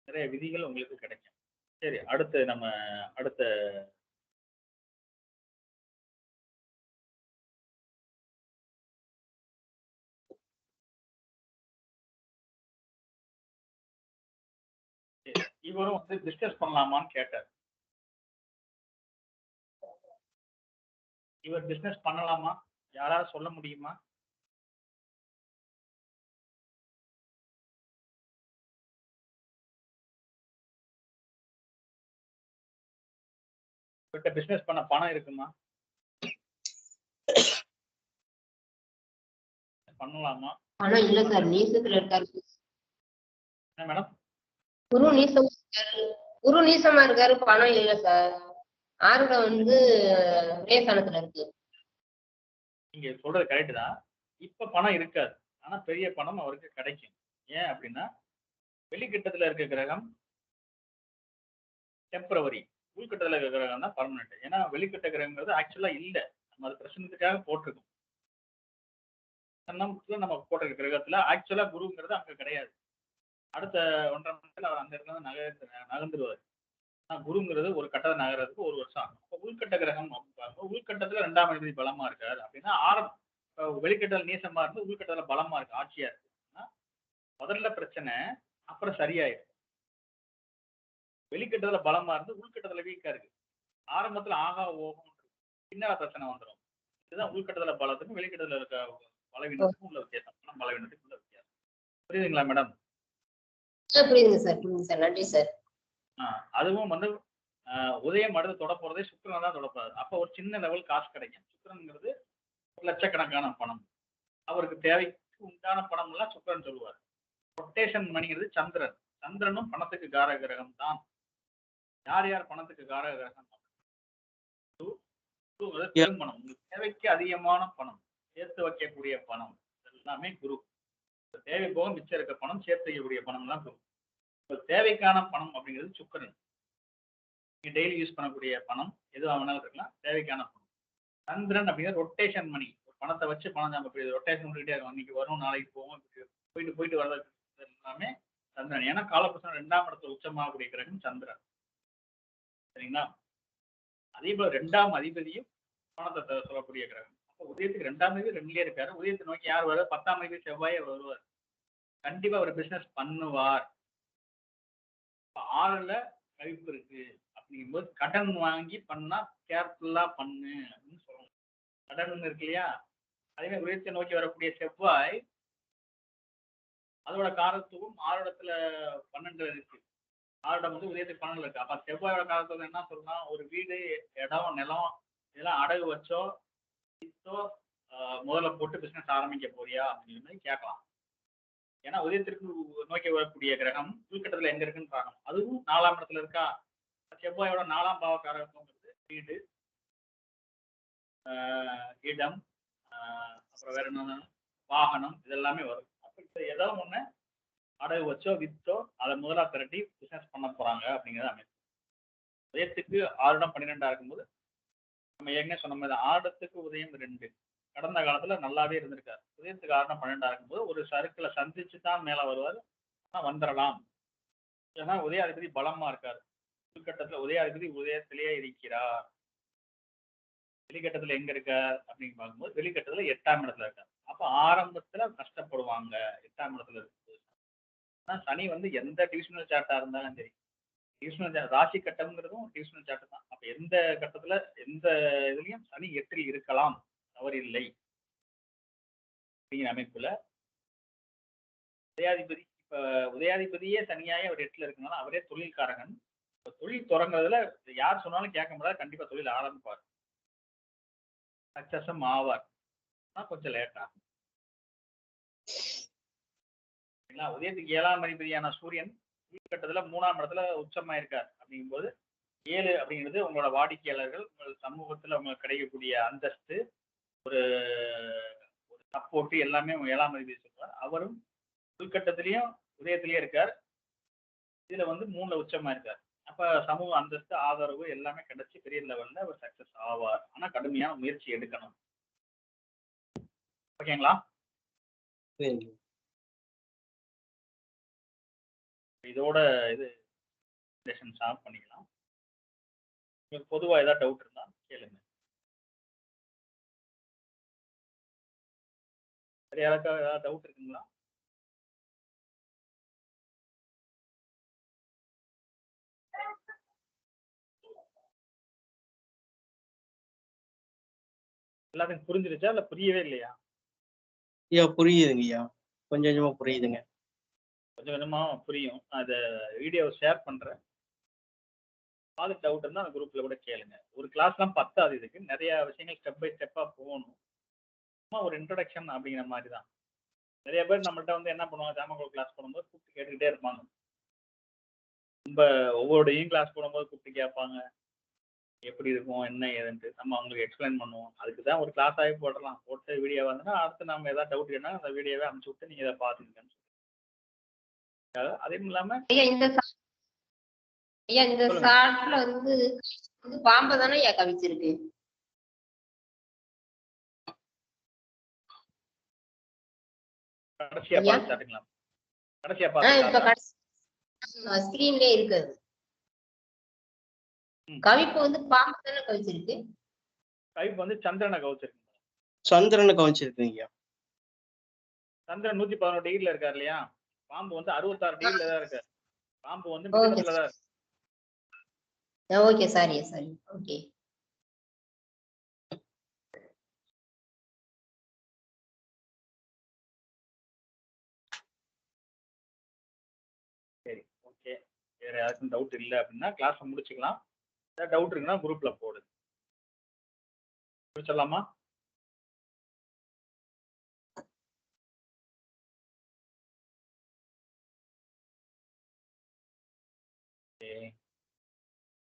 நிறைய விதிகள் உங்களுக்கு கிடைக்கும். சரி, அடுத்து நம்ம அடுத்த இவரும் வந்து பிஸ்னஸ் பண்ணலாமான்னு கேட்டார். இவர் பிஸ்னஸ் பண்ணலாமா? யாராவது சொல்ல முடியுமா? இவர்கிட்ட பிஸ்னஸ் பண்ண பணம் இருக்குமா? பண்ணலாமா? பணம் இல்ல சார், நீசத்துல இருக்காரு. என்ன மேடம்? குரு நீசமா இருக்காரு, பணம் இல்ல சார். 6ல வந்து விரயஸ்தானத்துல இருக்கு. நீங்க சொல்றது கரெக்ட் தான். இப்ப பணம் இருக்காது, ஆனா பெரிய பணம் அவருக்கு கிடைக்கும். ஏன் அப்படின்னா வெளிக்கட்டத்துல இருக்க கிரகம் டெம்பரவரி, உள்கட்டத்துல இருக்க கிரகம் தான் பர்மனன்ட். ஏன்னா வெளிக்கட்ட கிரகங்கிறது ஆக்சுவலா இல்ல, நம்ம அது பிரச்சனைக்காக போட்டிருக்கோம். நம்ம போட்டிருக்க கிரகத்துல ஆக்சுவலா குருங்கிறது அங்க கிடையாது. அடுத்த 1.5 மணி அவர் அந்த இடத்துல நகர்ந்துருவாரு. குருங்கிறது ஒரு கட்டத்தை நகர்றதுக்கு 1 வருஷம் ஆகும். இப்போ உள்கட்ட கிரகம் உள்கட்டத்துல 2ஆம் அதிபதி பலமா இருக்காரு அப்படின்னா வெளிக்கட்டத்துல நீசமா இருந்து உள்கட்டத்துல பலமா இருக்கு, ஆட்சியா இருக்கு. முதல்ல பிரச்சனை, அப்புறம் சரியாயிடும். வெளிக்கட்டத்துல பலமா இருந்து உள்கட்டத்துல வீக்கா இருக்கு, ஆரம்பத்துல ஆகா ஓகம் பின்னால பிரச்சனை வந்துடும். இதுதான் உள்கட்டத்துல பலத்துக்கும் வெளிக்கட்டத்துல இருக்க பலவீனத்துக்கும் உள்ள வித்தியாசம், பணம் பலவீனத்துக்கு உள்ள வித்தியாசம். புரியுதுங்களா மேடம்? புரியுதுங்க சார், நன்றி சார். அதுவும் வந்து உதயம் அடுத்து தொட போறதே சுக்கிரனை தான் தொடப்பாரு. அப்ப ஒரு சின்ன லெவல் காசு கிடைக்கும். சுக்கிரனுங்கிறது ஒரு லட்சக்கணக்கான பணம். அவருக்கு தேவைக்கு உண்டான பணம் எல்லாம் சுக்கிரன் சொல்லுவார். ரொட்டேஷன் மணிங்கிறது சந்திரன். சந்திரனும் பணத்துக்கு காரக கிரகம் தான். யார் யார் பணத்துக்கு காரக கிரகம்? பெரும்பணம், உங்களுக்கு தேவைக்கு அதிகமான பணம், சேர்த்து வைக்கக்கூடிய பணம் எல்லாமே குரு. தேவை போக மிச்சம் இருக்க பணம், சேர்த்து வைக்கக்கூடிய பணம் எல்லாம் குரு. தேவைக்கான பணம் அப்படிங்கிறது சுக்கிரன். நீங்க டெய்லி யூஸ் பண்ணக்கூடிய பணம் எதுவாக வேணாலும் இருக்கலாம், தேவைக்கான பணம். சந்திரன் அப்படிங்கிற ரொட்டேஷன் மணி, ஒரு பணத்தை வச்சு பணம் நம்ம ரொட்டேஷன் பண்ணிக்கிட்டே இருக்கும். இன்னைக்கு வரும், நாளைக்கு போவோம், போயிட்டு போயிட்டு வர்றது எல்லாமே சந்திரன். ஏன்னா காலபுருஷன் 2ஆம் இடத்துல உச்சமாகக்கூடிய கிரகம் சந்திரன். சரிங்களா? அதே போல 2ஆம் அதிபதியும் பணத்தை சொல்லக்கூடிய கிரகம். அப்போ உதயத்துக்கு 2ஆம் அதிபதி 2லயே இருக்காரு. உதயத்தை நோக்கி யார் வருவார்? 10ஆம் அதிபதி செவ்வாயே வருவார். கண்டிப்பா ஒரு பிசினஸ் பண்ணுவார். 6ல கழிப்பு இருக்கு அப்படிங்கும்போது கடன் வாங்கி பண்ணா கேர்ஃபுல்லா பண்ணு அப்படின்னு சொல்லணும். கடன் இருக்கு இல்லையா? அதே மாதிரி உதயத்தை நோக்கி வரக்கூடிய செவ்வாய் அதோட காரத்துவம் 6 இடத்துல 12 இருக்கு. 6 இடம் வந்து உதயத்துக்கு 12 இருக்கு. அப்ப செவ்வாயோட காரத்துவம் என்ன சொல்லலாம்? ஒரு வீடு, இடம், நிலம் இதெல்லாம் அடகு வச்சோ வித்தோ முதல்ல போட்டு பிசினஸ் ஆரம்பிக்க போறியா அப்படிங்கிற மாதிரி கேட்கலாம். ஏன்னா உதயத்திற்கு நோக்கி வரக்கூடிய கிரகம் உள்கட்டத்துல எங்க இருக்குன்னு பார்க்கணும். அதுவும் 4ஆம் இடத்துல இருக்கா? செவ்வாயோட 4ஆம் பாவக்காரத்துவங்கிறது வீடு, இடம், அப்புறம் வேற என்ன, வாகனம், இதெல்லாமே வரும். அப்ப ஏதோ ஒண்ணு அடகு வச்சோ வித்தோ அதை முதலா திரட்டி பிசினஸ் பண்ண போறாங்க அப்படிங்கிறது அமைப்பு. உதயத்துக்கு 6 இடம் 12ஆ இருக்கும்போது நம்ம ஏற்கனவே சொன்ன மாதிரி 6 இடத்துக்கு உதயம் 2 கடந்த காலத்துல நல்லாவே இருந்திருக்காரு. உதயத்துக்கு 6 இடம் 12ஆ இருக்கும்போது ஒரு சர்க்கிளை சந்திச்சு தான் மேல வருவார். ஆனா வந்துடலாம். ஏன்னா உதயாதிபதி பலமா இருக்காரு. உள்கட்டத்துல உதயாதிபதி உதயத்திலேயே இருக்கிறார். வெளிக்கட்டத்துல எங்க இருக்கார் அப்படின்னு பார்க்கும்போது வெளிக்கட்டத்துல 8ஆம் இடத்துல இருக்காரு. அப்ப ஆரம்பத்துல கஷ்டப்படுவாங்க 8ஆம் இடத்துல இருக்கு. ஆனா சனி வந்து எந்த டிவிஷனல் சார்ட்டா இருந்தாலும் சரி, டிவிஷனல் ராசி கட்டம்ங்கிறதும் டிவிஷனல் சார்ட் தான். அப்ப எந்த கட்டத்துல எந்த இதுலயும் சனி 8ல் இருக்கலாம், தவறில்லை அப்படிங்கிற அமைப்புல உதயாதிபதி இப்ப உதயாதிபதியே சனியாயே அவர் 8ல இருக்கனால அவரே தொழில்காரகன். தொழில் தொடங்குறதுல யார் சொன்னாலும் கேட்க முடியாது, கண்டிப்பா தொழில் ஆரம்பிப்பார், சக்சஸும் ஆவார். ஆனா கொஞ்சம் லேட் ஆகும். உதயத்துக்கு 7ஆம் அதிபதியான சூரியன் கட்டத்துல 3ஆம் இடத்துல உச்சமா இருக்கார். அப்படிங்கும்போது 7 அப்படிங்கிறது உங்களோட வாடிக்கையாளர்கள், உங்கள் சமூகத்துல உங்களுக்கு கிடைக்கக்கூடிய அந்தஸ்து, ஒரு சப்போர்ட் எல்லாமே 7ஆம் அதிபதி சொல்றார். அவரும் உள்கட்டத்திலையும் உதயத்திலேயே இருக்கார். இதுல வந்து 3ல உச்சமா இருக்கார். அப்ப சமூக அந்தஸ்து, ஆதரவு எல்லாமே கிடைச்சி பெரிய லெவல்ல அவர் சக்சஸ் ஆவார். ஆனா கடுமையான முயற்சி எடுக்கணும். ஓகேங்களா? இதோட இது ஸ்டாப் பண்ணிக்கலாம். உங்களுக்கு பொதுவா ஏதாவது டவுட் இருந்தா கேளுங்க. வேற யாருக்காவது ஏதாவது டவுட் இருக்குங்களா? எல்லாத்துக்கும் புரிஞ்சிருச்சா இல்ல புரியவே இல்லையா? ஐயா புரியுதுங்க ஐயா, கொஞ்சம் கொஞ்சமா புரியுதுங்க. கொஞ்சம் கொஞ்சமா புரியும். அதை வீடியோ ஷேர் பண்றேன். பாதி டவுட் இருந்தா அந்த குரூப்ல கூட கேளுங்க. ஒரு கிளாஸ்லாம் பத்தாது, இதுக்கு நிறைய விஷயங்கள் ஸ்டெப் பை ஸ்டெப்பா போகணும். சும்மா ஒரு இன்ட்ரோடக்ஷன் அப்படிங்கிற மாதிரி தான். நிறைய பேர் நம்மள்ட்ட வந்து என்ன பண்ணுவாங்க, ஜாமகோல் கிளாஸ் போடும்போது கூப்பிட்டு கேட்டுக்கிட்டே இருப்பாங்க. ரொம்ப ஒவ்வொரு கிளாஸ் போடும்போது கூப்பிட்டு கேட்பாங்க எப்படி இருக்கும் என்ன ஏதுன்ட்டு. நம்ம அவங்களுக்கு எக்ஸ்பிளைன் பண்ணுவோம். அதுக்கு தான் ஒரு கிளாஸ் ஆகி போடலாம். போட்டு வீடியோ வந்துன்னா அடுத்து நம்ம ஏதாவது டவுட் கேட்டால் அந்த வீடியோவை அனுப்பிச்சு விட்டு நீங்க இதை பாத்துக்கன்னு. அதுவும் இல்லாம இந்த சாட்ல வந்து பாம்பை தானே ஐயா கவிச்சிருக்கு. கடைசியா பார்த்துங்களா? கடைசியா பார்த்து ஸ்கிரீன்லயே இருக்குது. கவிப்பு வந்து பாம்பு தானே கவிச்சிருக்கு. கவிப்பு வந்து சந்திரனை கவிச்சிருக்கு. சந்திரனை கவிச்சிருக்கீங்க. சந்திரன் 111 டிகிரில இருக்காரு இல்லையா? பாம்பு வந்து 66 டிகிரில தான் இருக்காரு. பாம்பு வந்து மிதுனத்துல தான் இருக்கு. Okay sorry okay. வேற யாருக்கும் டவுட் இல்லை அப்படின்னா கிளாஸை முடிச்சுக்கலாம். ஏதாவது டவுட் இருக்குன்னா குரூப்ல போடுங்க. முடிச்சிடலாமா?